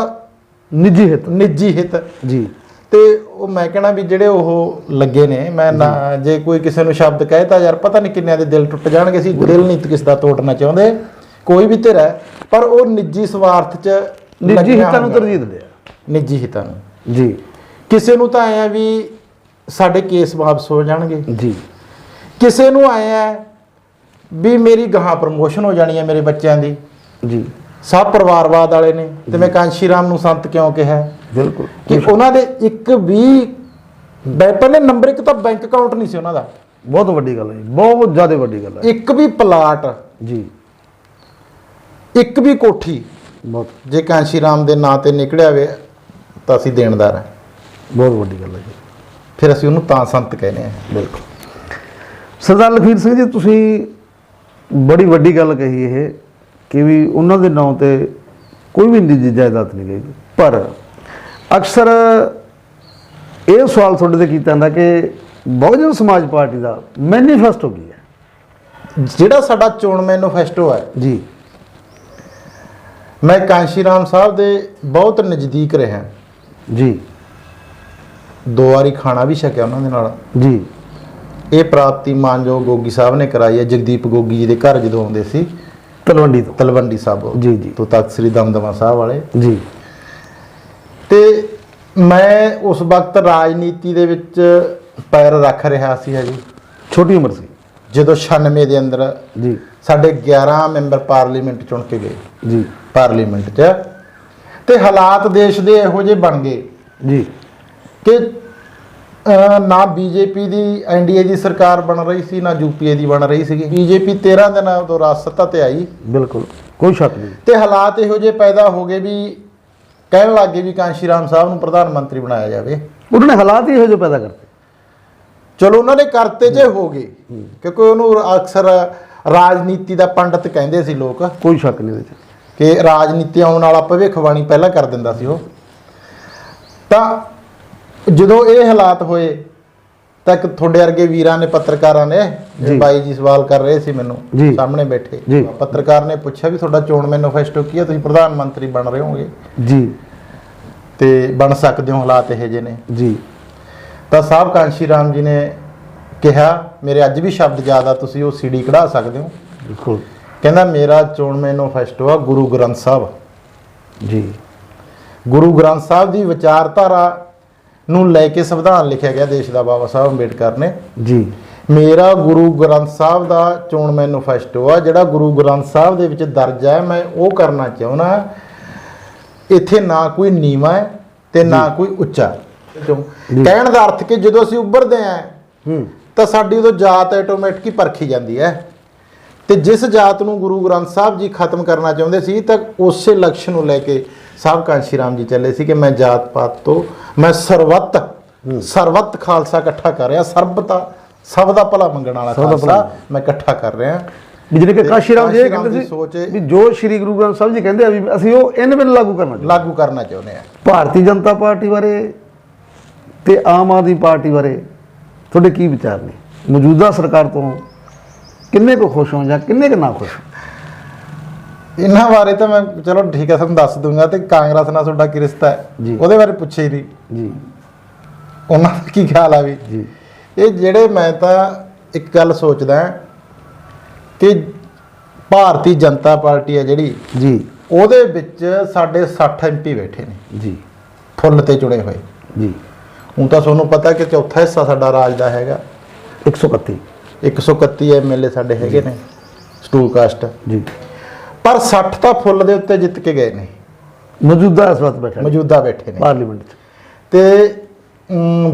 ਨਿੱਜੀ ਹਿੱਤ। ਨਿੱਜੀ ਹਿੱਤ ਜੀ। ਤੇ ਉਹ ਮੈਂ ਕਹਿਣਾ ਵੀ ਜਿਹੜੇ ਉਹ ਲੱਗੇ ਨੇ, ਮੈਂ ਨਾ ਜੇ ਕੋਈ ਕਿਸੇ ਨੂੰ ਸ਼ਬਦ ਕਹੇ ਤਾਂ ਯਾਰ ਪਤਾ ਨਹੀਂ ਕਿੰਨਿਆਂ ਦੇ ਦਿਲ ਟੁੱਟ ਜਾਣਗੇ। ਅਸੀਂ ਦਿਲ ਨਹੀਂ ਕਿਸੇ ਦਾ ਤੋੜਨਾ ਚਾਹੁੰਦੇ, ਕੋਈ ਵੀ ਧਿਰ ਹੈ, ਪਰ ਉਹ ਨਿੱਜੀ ਸਵਾਰਥ 'ਚ ਨਿੱਜੀ ਹਿੱਤਾਂ ਨੂੰ ਤਰਜੀਹ ਦਿੰਦੇ ਆ। ਨਿੱਜੀ ਹਿੱਤਾਂ ਨੂੰ। ਜੀ। ਕਿਸੇ ਨੂੰ ਤਾਂ ਆਏ ਆ ਵੀ ਸਾਡੇ ਕੇਸ ਵਾਪਸ ਹੋ ਜਾਣਗੇ। ਜੀ। ਕਿਸੇ ਨੂੰ ਆਏ ਆ ਵੀ ਮੇਰੀ ਗਾਹਾਂ ਪ੍ਰਮੋਸ਼ਨ ਹੋ ਜਾਣੀ ਹੈ ਮੇਰੇ ਬੱਚਿਆਂ ਦੀ। ਜੀ। ਸਭ ਪਰਿਵਾਰਵਾਦ ਵਾਲੇ ਨੇ। ਤੇ ਮੈਂ ਕਾਂਸ਼ੀ ਰਾਮ ਨੂੰ ਸੰਤ ਕਿਉਂ ਕਿਹਾ? ਬਿਲਕੁਲ। ਕਿ ਉਹਨਾਂ ਦੇ ਇੱਕ ਵੀ ਪਹਿਲੇ ਨੰਬਰ 1 ਤਾਂ ਬੈਂਕ ਅਕਾਊਂਟ ਨਹੀਂ ਸੀ ਉਹਨਾਂ ਦਾ। ਬਹੁਤ ਵੱਡੀ ਗੱਲ ਹੈ ਜੀ, ਬਹੁਤ ਜ਼ਿਆਦਾ ਵੱਡੀ ਗੱਲ ਹੈ। ਇੱਕ ਵੀ ਪਲਾਟ, ਜੀ, ਇੱਕ ਵੀ ਕੋਠੀ ਬਹੁਤ ਜੇ ਕਾਂਸ਼ੀ ਰਾਮ ਦੇ ਨਾਂ ਤੇ ਨਿਕਲਿਆ ਹੋਵੇ ਤਾਂ ਅਸੀਂ ਦੇਣਦਾਰ ਹਾਂ। ਬਹੁਤ ਵੱਡੀ ਗੱਲ ਹੈ ਜੀ। ਫਿਰ ਅਸੀਂ ਉਹਨੂੰ ਤਾਂ ਸੰਤ ਕਹਿੰਦੇ ਹਾਂ। ਬਿਲਕੁਲ। ਸਰਦਾਰ ਲਖਵੀਰ ਸਿੰਘ ਜੀ, ਤੁਸੀਂ ਬੜੀ ਵੱਡੀ ਗੱਲ ਕਹੀ ਇਹ ਕਿ ਵੀ ਉਹਨਾਂ ਦੇ ਨਾਂ ਤੇ ਕੋਈ ਵੀ ਨਿੱਜੀ ਜਾਇਦਾਦ ਨਹੀਂ ਗਈ। ਪਰ ਅਕਸਰ ਇਹ ਸਵਾਲ ਤੁਹਾਡੇ ਤੇ ਕੀਤਾ ਜਾਂਦਾ ਕਿ ਬਹੁਜਨ ਸਮਾਜ ਪਾਰਟੀ ਦਾ ਮੈਨੀਫੈਸਟੋ ਕੀ ਹੈ? ਜਿਹੜਾ ਸਾਡਾ ਚੋਣ ਮੈਨੀਫੈਸਟੋ ਹੈ ਜੀ, ਮੈਂ ਕਾਂਸ਼ੀ ਰਾਮ ਸਾਹਿਬ ਦੇ ਬਹੁਤ ਨਜ਼ਦੀਕ ਰਿਹਾ ਜੀ, 2 ਵਾਰੀ ਖਾਣਾ ਵੀ ਛਕਿਆ ਉਹਨਾਂ ਦੇ ਨਾਲ। ਜੀ। ਇਹ ਪ੍ਰਾਪਤੀ ਮਾਨਯੋਗ ਗੋਗੀ ਸਾਹਿਬ ਨੇ ਕਰਾਈ ਹੈ। ਜਗਦੀਪ ਗੋਗੀ ਜੀ ਦੇ ਘਰ ਜਦੋਂ ਆਉਂਦੇ ਸੀ ਤਲਵੰਡੀ ਤੋਂ। ਤਲਵੰਡੀ ਸਾਹਿਬ ਜੀ, ਜੀ। ਤੋਂ ਤਖਤ ਸ੍ਰੀ ਦਮਦਮਾ ਸਾਹਿਬ ਵਾਲੇ। ਜੀ। ਤੇ ਮੈਂ ਉਸ ਵਕਤ ਰਾਜਨੀਤੀ ਦੇ ਵਿੱਚ ਪੈਰ ਰੱਖ ਰਿਹਾ ਸੀ ਹਜੇ, ਛੋਟੀ ਉਮਰ ਸੀ ਜਦੋਂ 96 ਦੇ ਅੰਦਰ ਜੀ। ਸਾਡੇ 11 ਮੈਂਬਰ ਪਾਰਲੀਮੈਂਟ ਚੁਣ ਕੇ ਗਏ ਜੀ। ਪਾਰਲੀਮੈਂਟ 'ਚ। ਤੇ ਹਾਲਾਤ ਦੇਸ਼ ਦੇ ਇਹੋ ਜਿਹੇ ਬਣ ਗਏ ਜੀ। ਕਿ ਨਾ ਬੀਜੇਪੀ ਦੀ ਐਨਡੀਏ ਦੀ ਸਰਕਾਰ ਬਣ ਰਹੀ ਸੀ, ਨਾ ਯੂਪੀਏ ਦੀ ਬਣ ਰਹੀ ਸੀਗੀ। ਬੀਜੇਪੀ 13 ਦਿਨਾਂ ਤੋਂ ਰਾਜ ਸੱਤਾ ਤੇ ਆਈ। ਬਿਲਕੁਲ, ਕੋਈ ਸ਼ੱਕ ਨਹੀਂ। ਤੇ ਹਾਲਾਤ ਇਹੋ ਜਿਹੇ ਪੈਦਾ ਹੋ ਗਏ ਵੀ ਕਹਿਣ ਲੱਗੇ ਵੀ ਕਾਂਸ਼ੀ ਰਾਮ ਸਾਹਿਬ ਨੂੰ ਪ੍ਰਧਾਨ ਮੰਤਰੀ ਬਣਾਇਆ ਜਾਵੇ। ਉਹਨਾਂ ਨੇ ਹਾਲਾਤ ਹੀ ਇਹੋ ਜਿਹੇ ਪੈਦਾ ਕਰਤੇ। ਚਲੋ ਉਹਨਾਂ ਨੇ ਕਰਤੇ ਜੇ ਹੋ ਗਏ, ਕਿਉਂਕਿ ਉਹਨੂੰ ਅਕਸਰ ਰਾਜਨੀਤੀ ਦਾ ਪੰਡਤ ਕਹਿੰਦੇ ਸੀ ਲੋਕ, ਕੋਈ ਸ਼ੱਕ ਨਹੀਂ ਇਹਦੇ 'ਚ ਕਿ ਰਾਜਨੀਤੀ ਆਉਣ ਵਾਲਾ ਭਵਿੱਖਬਾਣੀ ਪਹਿਲਾਂ ਕਰ ਦਿੰਦਾ ਸੀ ਉਹ। ਤਾਂ ਜਦੋਂ ਇਹ ਹਾਲਾਤ ਹੋਏ ਤਾਂ ਇੱਕ ਤੁਹਾਡੇ ਵਰਗੇ ਵੀਰਾਂ ਨੇ, ਪੱਤਰਕਾਰਾਂ ਨੇ, ਬਾਈ ਜੀ ਸਵਾਲ ਕਰ ਰਹੇ ਸੀ ਮੈਨੂੰ ਸਾਹਮਣੇ ਬੈਠੇ। ਪੱਤਰਕਾਰ ਨੇ ਪੁੱਛਿਆ ਵੀ ਤੁਹਾਡਾ ਚੋਣ ਮੈਨੀਫੈਸਟੋ ਕੀ ਹੈ, ਤੁਸੀਂ ਪ੍ਰਧਾਨ ਮੰਤਰੀ ਬਣ ਰਹੇ ਹੋਗੇ ਜੀ ਤੇ ਬਣ ਸਕਦੇ ਹੋ, ਹਾਲਾਤ ਇਹੋ ਜਿਹੇ ਨੇ ਜੀ। ਤਾਂ ਸਾਹਿਬ ਕਾਂਸ਼ੀ ਰਾਮ ਜੀ ਨੇ ਕਿਹਾ, ਮੇਰੇ ਅੱਜ ਵੀ ਸ਼ਬਦ ਯਾਦ ਆ, ਤੁਸੀਂ ਉਹ ਸੀਡੀ ਕਢਾ ਸਕਦੇ ਹੋ। ਬਿਲਕੁਲ। ਕਹਿੰਦਾ ਮੇਰਾ ਚੋਣ ਮੈਨੀਫੈਸਟੋ ਆ ਗੁਰੂ ਗ੍ਰੰਥ ਸਾਹਿਬ ਜੀ। ਗੁਰੂ ਗ੍ਰੰਥ ਸਾਹਿਬ ਦੀ ਵਿਚਾਰਧਾਰਾ ਨੂੰ ਲੈ ਕੇ ਸੰਵਿਧਾਨ ਲਿਖਿਆ ਗਿਆ ਦੇਸ਼ ਦਾ, ਬਾਬਾ ਸਾਹਿਬ ਅੰਬੇਡਕਰ ਨੇ। ਜੀ। ਮੇਰਾ ਗੁਰੂ ਗ੍ਰੰਥ ਸਾਹਿਬ ਦਾ ਚੋਣ ਮੈਨੀਫੈਸਟੋ ਆ, ਜਿਹੜਾ ਗੁਰੂ ਗ੍ਰੰਥ ਸਾਹਿਬ ਦੇ ਵਿੱਚ ਦਰਜ ਹੈ, ਮੈਂ ਉਹ ਕਰਨਾ ਚਾਹੁੰਦਾ। ਇੱਥੇ ਨਾ ਕੋਈ ਨੀਵਾਂ ਹੈ ਤੇ ਨਾ ਕੋਈ ਉੱਚਾ। ਕਹਿਣ ਦਾ ਅਰਥ ਕਿ ਜਦੋਂ ਅਸੀਂ ਉੱਭਰਦੇ ਆਂ ਤਾਂ ਸਾਡੀ ਉਦੋਂ ਜਾਤ ਆਟੋਮੈਟਿਕ ਹੀ ਪਰਖੀ ਜਾਂਦੀ ਹੈ। ਤੇ ਜਿਸ ਜਾਤ ਨੂੰ ਗੁਰੂ ਗ੍ਰੰਥ ਸਾਹਿਬ ਜੀ ਖਤਮ ਕਰਨਾ ਚਾਹੁੰਦੇ ਸੀ, ਤਾਂ ਉਸੇ ਲਕਸ਼ ਨੂੰ ਲੈ ਕੇ ਸਾਹਿਬ ਕਾਂਸ਼ੀ ਰਾਮ ਜੀ ਚੱਲੇ ਸੀ ਕਿ ਮੈਂ ਜਾਤ ਪਾਤ ਤੋਂ, ਮੈਂ ਸਰਬੱਤ ਖਾਲਸਾ ਇਕੱਠਾ ਕਰ ਰਿਹਾ। ਸਭ ਦਾ ਭਲਾ ਮੰਗਣ ਵਾਲਾ ਖਾਲਸਾ ਮੈਂ ਇਕੱਠਾ ਕਰ ਰਿਹਾ। ਜਿਹੜੇ ਕਿ ਕਾਂਸ਼ੀ ਰਾਮ ਜੀ ਇਹ ਕਹਿੰਦੇ ਸੀ ਵੀ ਜੋ ਸ੍ਰੀ ਗੁਰੂ ਗ੍ਰੰਥ ਸਾਹਿਬ ਜੀ ਕਹਿੰਦੇ ਆ ਵੀ ਅਸੀਂ ਉਹ ਇਹਨਾਂ ਵਿੱਚ ਲਾਗੂ ਕਰਨਾ ਚਾਹੁੰਦੇ ਆ। ਭਾਰਤੀ ਜਨਤਾ ਪਾਰਟੀ ਬਾਰੇ ਤੇ ਆਮ ਆਦਮੀ ਪਾਰਟੀ ਬਾਰੇ ਤੁਹਾਡੇ ਕੀ ਵਿਚਾਰ ਨੇ? ਮੌਜੂਦਾ ਸਰਕਾਰ ਤੋਂ ਕਿੰਨੇ ਕੁ ਖੁਸ਼ ਹੋ ਜਾਂ ਕਿੰਨੇ ਕੁ ਨਾ ਖੁਸ਼ ਹੋ? ਇਹਨਾਂ ਬਾਰੇ ਤਾਂ ਮੈਂ ਚਲੋ ਠੀਕ ਹੈ ਤੁਹਾਨੂੰ ਦੱਸ ਦੂੰਗਾ। ਤੇ ਕਾਂਗਰਸ ਨਾਲ ਤੁਹਾਡਾ ਕੀ ਰਿਸ਼ਤਾ ਹੈ ਉਹਦੇ ਬਾਰੇ ਪੁੱਛਿਆ ਹੀ ਨਹੀਂ ਜੀ। ਉਹਨਾਂ ਦਾ ਕੀ ਖਿਆਲ ਆ ਵੀ ਜੀ। ਇਹ ਜਿਹੜੇ, ਮੈਂ ਤਾਂ ਇੱਕ ਗੱਲ ਸੋਚਦਾ ਕਿ ਭਾਰਤੀ ਜਨਤਾ ਪਾਰਟੀ ਹੈ ਜਿਹੜੀ ਜੀ, ਉਹਦੇ ਵਿੱਚ ਸਾਡੇ 60 MP ਬੈਠੇ ਨੇ ਜੀ, ਫੁੱਲ ਤੇ ਚੁਣੇ ਹੋਏ ਜੀ। ਹੁਣ ਤਾਂ ਤੁਹਾਨੂੰ ਪਤਾ ਕਿ ਚੌਥਾ ਹਿੱਸਾ ਸਾਡਾ ਰਾਜ ਦਾ ਹੈਗਾ। 131 MLA ਸਾਡੇ ਹੈਗੇ ਨੇ ਸਟੂਲ ਕਾਸਟ ਜੀ। ਪਰ 60 ਤਾਂ ਫੁੱਲ ਦੇ ਉੱਤੇ ਜਿੱਤ ਕੇ ਗਏ ਨੇ, ਮੌਜੂਦਾ ਇਸ ਵਕਤ ਬੈਠੇ ਨੇ ਪਾਰਲੀਮੈਂਟ 'ਚ। ਤੇ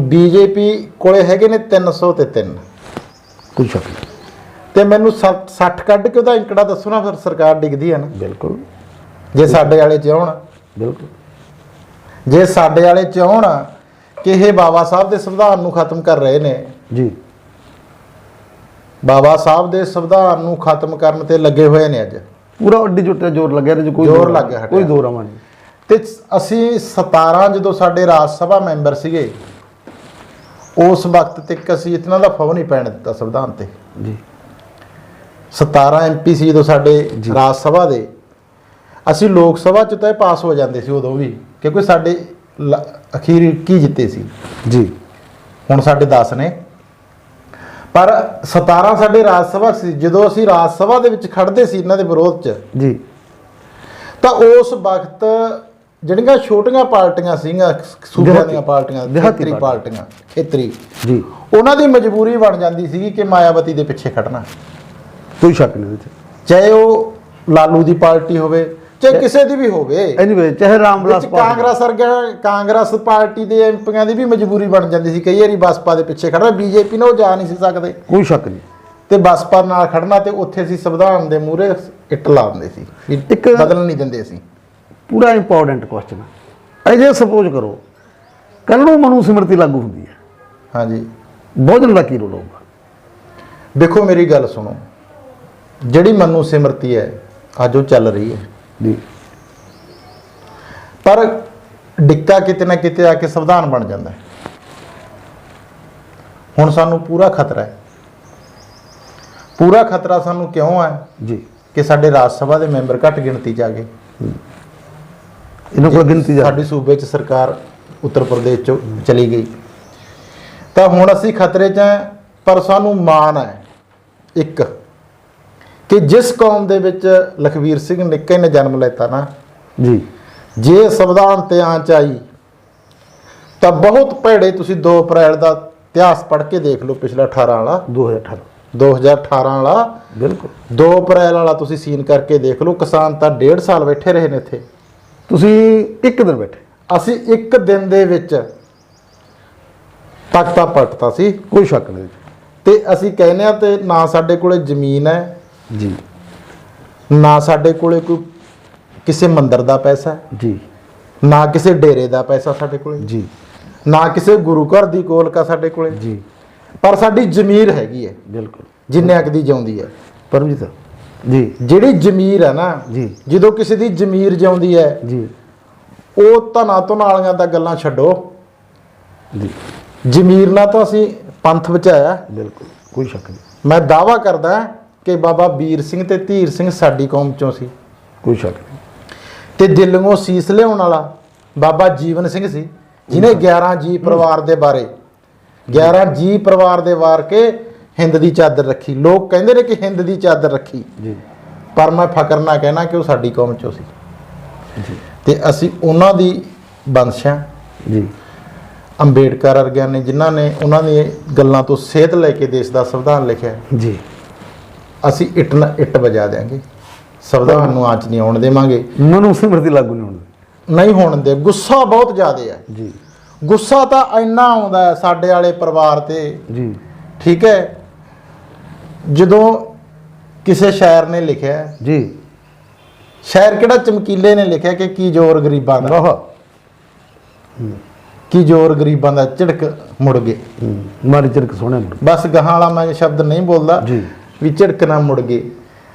ਬੀਜੇਪੀ ਕੋਲੇ ਹੈਗੇ ਨੇ 300 ਤੇ 3। ਕੋਈ ਸ਼ੱਕ ਨਹੀਂ। ਤੇ ਮੈਨੂੰ 60 ਕੱਢ ਕੇ ਉਹਦਾ ਅੰਕੜਾ ਦੱਸੋ ਨਾ, ਫਿਰ ਸਰਕਾਰ ਡਿੱਗਦੀ ਹੈ ਨਾ। ਬਿਲਕੁਲ। ਜੇ ਸਾਡੇ ਵਾਲੇ ਚ ਆਉਣ, ਬਿਲਕੁਲ, ਜੇ ਸਾਡੇ ਵਾਲੇ ਚ ਆਉਣ ਕਿ ਇਹ ਬਾਬਾ ਸਾਹਿਬ ਦੇ ਸੰਵਿਧਾਨ ਨੂੰ ਖਤਮ ਕਰ ਰਹੇ ਨੇ। ਜੀ ਬਾਬਾ ਸਾਹਿਬ ਦੇ ਸੰਵਿਧਾਨ ਨੂੰ ਖਤਮ ਕਰਨ ਤੇ ਲੱਗੇ ਹੋਏ ਨੇ ਅੱਜ। ਪੂਰਾ ਅੱਡੀ ਜੁੱਟਿਆ ਜ਼ੋਰ ਲੱਗਿਆ ਇਹਦੇ 'ਚ, ਕੋਈ ਜ਼ੋਰ ਲੱਗ ਗਿਆ, ਕੋਈ ਦੋ ਰਾਵਾਂ ਨਹੀਂ। ਤੇ ਅਸੀਂ 17 ਜਦੋਂ ਸਾਡੇ ਰਾਜ ਸਭਾ ਮੈਂਬਰ ਸੀਗੇ, ਉਸ ਵਕਤ ਤੱਕ ਅਸੀਂ ਇਤਨਾ ਦਾ ਫੌ ਨਹੀਂ ਪੈਣ ਦਿੱਤਾ ਸੰਵਿਧਾਨ ਤੇ। ਜੀ 17 MP ਸੀ ਜਦੋਂ ਸਾਡੇ ਰਾਜ ਸਭਾ ਦੇ, ਅਸੀਂ ਲੋਕ ਸਭਾ ਚ ਤਾਂ ਇਹ ਪਾਸ ਹੋ ਜਾਂਦੇ ਸੀ ਉਦੋਂ ਵੀ, ਕਿਉਂਕਿ ਸਾਡੇ ਅਖੀਰ 21 ਜਿੱਤੇ ਸੀ ਜੀ। ਹੁਣ ਸਾਡੇ 10 ਨੇ, ਪਰ 17 ਸਾਡੇ ਰਾਜ ਸਭਾ ਸੀ। ਜਦੋਂ ਅਸੀਂ ਰਾਜ ਸਭਾ ਦੇ ਵਿੱਚ ਖੜਦੇ ਸੀ ਇਹਨਾਂ ਦੇ ਵਿਰੋਧ ਚ, ਜੀ ਤਾਂ ਉਸ ਵਕਤ ਜਿਹੜੀਆਂ ਛੋਟੀਆਂ ਪਾਰਟੀਆਂ ਸੀਗੀਆਂ, ਸੂਬਿਆਂ ਦੀਆਂ ਪਾਰਟੀਆਂ, ਖੇਤਰੀ ਪਾਰਟੀਆਂ, ਖੇਤਰੀ, ਜੀ, ਉਹਨਾਂ ਦੀ ਮਜਬੂਰੀ ਬਣ ਜਾਂਦੀ ਸੀ ਕਿ ਮਾਇਆਵਤੀ ਦੇ ਪਿੱਛੇ ਖੜਨਾ। ਕੋਈ ਸ਼ੱਕ ਨਹੀਂ ਇਹਦੇ 'ਚ। ਚਾਹੇ ਉਹ ਲਾਲੂ ਦੀ ਪਾਰਟੀ ਹੋਵੇ, ਚਾਹੇ ਕਿਸੇ ਦੀ ਵੀ ਹੋਵੇ, ਐਨੀਵੇ ਚਾਹੇ ਰਾਮ ਵਿਲਾਸ ਕਾਂਗਰਸ ਪਾਰਟੀ ਦੇ ਐਮਪੀਆਂ ਦੀ ਵੀ ਮਜਬੂਰੀ ਬਣ ਜਾਂਦੀ ਸੀ ਕਈ ਵਾਰੀ ਬਸਪਾ ਦੇ ਪਿੱਛੇ ਖੜਨਾ। ਬੀਜੇਪੀ ਨਾਲ ਉਹ ਜਾ ਨਹੀਂ ਸੀ ਸਕਦੇ, ਕੋਈ ਸ਼ੱਕ ਨਹੀਂ, ਤੇ ਬਸਪਾ ਨਾਲ ਖੜਨਾ, ਤੇ ਉੱਥੇ ਅਸੀਂ ਸੰਵਿਧਾਨ ਦੇ ਮੂਹਰੇ ਇੱਟ ਲਾ ਦਿੰਦੇ ਸੀ, ਇੱਕ ਬਦਲਣ ਨਹੀਂ ਦਿੰਦੇ ਸੀ। ਪੂਰਾ ਇੰਪੋਰਟੈਂਟ ਕੁਐਸਚਨ ਹੈ। ਜੇ ਸਪੋਜ਼ ਕਰੋ ਕੱਲ੍ਹ ਨੂੰ ਮਨੂ ਸਿਮਰਤੀ ਲਾਗੂ ਹੁੰਦੀ ਹੈ, ਹਾਂਜੀ, ਬਹੁਜਨ ਦਾ ਕੀ ਰੋਲ ਹੋਊਗਾ? ਦੇਖੋ ਮੇਰੀ ਗੱਲ ਸੁਣੋ, ਜਿਹੜੀ ਮਨੂ ਸਿਮਰਤੀ ਹੈ ਅੱਜ ਉਹ ਚੱਲ ਰਹੀ ਹੈ ਜੀ, ਪਰ ਡਿੱਕਾ ਕਿਤੇ ਨਾ ਕਿਤੇ ਆ ਕੇ ਸੰਵਿਧਾਨ ਬਣ ਜਾਂਦਾ ਹੈ। ਹੁਣ ਸਾਨੂੰ ਪੂਰਾ ਖਤਰਾ ਹੈ। ਪੂਰਾ ਖਤਰਾ ਸਾਨੂੰ ਕਿਉਂ ਹੈ ਜੀ ਕਿ ਸਾਡੇ ਰਾਜ ਸਭਾ ਦੇ ਮੈਂਬਰ ਘੱਟ ਗਿਣਤੀ 'ਚ ਆ ਗਏ। ਇਹਨਾਂ ਕੋਲ ਗਿਣਤੀ ਜਾ ਸਾਡੀ ਸੂਬੇ 'ਚ ਸਰਕਾਰ ਉੱਤਰ ਪ੍ਰਦੇਸ਼ 'ਚੋਂ ਚਲੀ ਗਈ, ਤਾਂ ਹੁਣ ਅਸੀਂ ਖਤਰੇ 'ਚ ਹਾਂ। ਪਰ ਸਾਨੂੰ ਮਾਣ ਹੈ ਇੱਕ, ਕਿ ਜਿਸ ਕੌਮ ਦੇ ਵਿੱਚ ਲਖਵੀਰ ਸਿੰਘ ਨਿੱਕੇ ਨੇ ਜਨਮ ਲੈਤਾ ਨਾ ਜੀ, ਜੇ ਸੰਵਿਧਾਨ ਤੇ ਆਂਚ ਆਈ ਤਾਂ ਬਹੁਤ ਭੈੜੇ। ਤੁਸੀਂ 2 ਅਪ੍ਰੈਲ ਦਾ ਇਤਿਹਾਸ ਪੜ੍ਹ ਕੇ ਦੇਖ ਲਓ, ਪਿਛਲਾ 18 ਵਾਲਾ, 2018 ਵਾਲਾ, ਬਿਲਕੁਲ 2 ਅਪ੍ਰੈਲ ਵਾਲਾ ਤੁਸੀਂ ਸੀਨ ਕਰਕੇ ਦੇਖ ਲਓ। ਕਿਸਾਨ ਤਾਂ 1.5 ਸਾਲ ਬੈਠੇ ਰਹੇ ਨੇ ਇੱਥੇ, ਤੁਸੀਂ ਇੱਕ ਦਿਨ ਬੈਠੇ, ਅਸੀਂ ਇੱਕ ਦਿਨ ਦੇ ਵਿੱਚ ਤਖਤਾ ਪਲਟਤਾ ਸੀ। ਕੋਈ ਸ਼ੱਕ ਨਹੀਂ ਤੇ ਅਸੀਂ ਕਹਿੰਦੇ ਆ, ਤੇ ਨਾ ਸਾਡੇ ਕੋਲੇ ਜ਼ਮੀਨ ਹੈ ਜੀ, ਨਾ ਸਾਡੇ ਕੋਲੇ ਕੋਈ ਕਿਸੇ ਮੰਦਿਰ ਦਾ ਪੈਸਾ ਹੈ, ਜੀ ਨਾ ਕਿਸੇ ਡੇਰੇ ਦਾ ਪੈਸਾ ਸਾਡੇ ਕੋਲੇ, ਜੀ, ਨਾ ਕਿਸੇ ਗੁਰੂ ਘਰ ਦੀ ਕੋਲਕਾ ਸਾਡੇ ਕੋਲੇ, ਜੀ, ਪਰ ਸਾਡੀ ਜ਼ਮੀਰ ਹੈਗੀ ਹੈ, ਬਿਲਕੁਲ ਜਿੰਨੇ ਅੱਗ ਦੀ ਜਿਉਂਦੀ ਹੈ। ਪਰਮਜੀਤ ਜੀ, ਜਿਹੜੀ ਜ਼ਮੀਰ ਹੈ ਨਾ, ਜੀ, ਜਦੋਂ ਕਿਸੇ ਦੀ ਜ਼ਮੀਰ ਜਿਉਂਦੀ ਹੈ, ਜੀ, ਉਹ ਧਨਾ ਧਨਾਲੀਆਂ ਤਾਂ ਗੱਲਾਂ ਛੱਡੋ, ਜੀ, ਜ਼ਮੀਰ ਨਾਲ ਤਾਂ ਅਸੀਂ ਪੰਥ ਬਚਾਇਆ। ਬਿਲਕੁਲ ਕੋਈ ਸ਼ੱਕ ਨਹੀਂ, ਮੈਂ ਦਾਅਵਾ ਕਰਦਾ ਕਿ ਬਾਬਾ ਵੀਰ ਸਿੰਘ ਤੇ ਧੀਰ ਸਿੰਘ ਸਾਡੀ ਕੌਮ ਚੋਂ ਸੀ, ਕੋਈ ਸ਼ੱਕ ਨਹੀਂ। ਤੇ ਦਿੱਲੀੋਂ ਸੀਸ ਲਿਆਉਣ ਵਾਲਾ ਬਾਬਾ ਜੀਵਨ ਸਿੰਘ ਸੀ, ਜਿਹਨੇ 11 ਜੀ ਪਰਿਵਾਰ ਦੇ ਬਾਰੇ 11 ਜੀ ਪਰਿਵਾਰ ਦੇ ਵਾਰ ਕੇ ਹਿੰਦ ਦੀ ਚਾਦਰ ਰੱਖੀ। ਲੋਕ ਕਹਿੰਦੇ ਨੇ ਕਿ ਹਿੰਦ ਦੀ ਚਾਦਰ ਰੱਖੀ, ਜੀ, ਪਰ ਮੈਂ ਫਕਰ ਨਾਲ ਕਹਿਣਾ ਕਿ ਉਹ ਸਾਡੀ ਕੌਮ ਚੋਂ ਸੀ, ਜੀ, ਤੇ ਅਸੀਂ ਉਹਨਾਂ ਦੀ ਵੰਸ਼ਾਂ। ਜੀ, ਅੰਬੇਡਕਰ ਵਰਗਿਆਂ ਨੇ, ਜਿਨ੍ਹਾਂ ਨੇ ਉਹਨਾਂ ਦੀ ਗੱਲਾਂ ਤੋਂ ਸੇਧ ਲੈ ਕੇ ਦੇਸ਼ ਦਾ ਸੰਵਿਧਾਨ ਲਿਖਿਆ, ਜੀ, ਅਸੀਂ ਇੱਟ ਨਾਲ ਇੱਟ ਵਜਾ ਦੇਾਂਗੇ, ਸੰਵਿਧਾਨ ਨੂੰ ਆਂਚ ਨਹੀਂ ਆਉਣ ਦੇਵਾਂਗੇ। ਮਨੂ ਸਿਮਰਤੀ ਲਾਗੂ ਨਹੀਂ ਹੋਣੀ, ਨਹੀਂ ਹੋਣ ਦੇ। ਗੁੱਸਾ ਬਹੁਤ ਜ਼ਿਆਦਾ ਹੈ ਜੀ, ਗੁੱਸਾ ਤਾਂ ਇੰਨਾ ਆਉਂਦਾ ਹੈ ਸਾਡੇ ਵਾਲੇ ਪਰਿਵਾਰ ਤੇ, ਜੀ, ਠੀਕ ਹੈ। ਜਦੋਂ ਕਿਸੇ ਸ਼ਾਇਰ ਨੇ ਲਿਖਿਆ, ਜੀ, ਸ਼ਾਇਰ ਕਿਹੜਾ ਚਮਕੀਲੇ ਨੇ ਲਿਖਿਆ ਕਿ ਕੀ ਜ਼ੋਰ ਗਰੀਬਾਂ ਦਾ, ਵਾਹ, ਕੀ ਜ਼ੋਰ ਗਰੀਬਾਂ ਦਾ, ਝਿੜਕ ਮੁੜ ਗਏ। ਮਾਰੀ ਚਿਰਕ ਸੋਹਣੇ ਮੁੜ, ਬਸ ਗਾਹਾਂ ਵਾਲਾ ਮੈਂ ਸ਼ਬਦ ਨਹੀਂ ਬੋਲਦਾ ਜੀ, ਵੀ ਝਿੜਕ ਨਾ ਮੁੜ ਗਏ।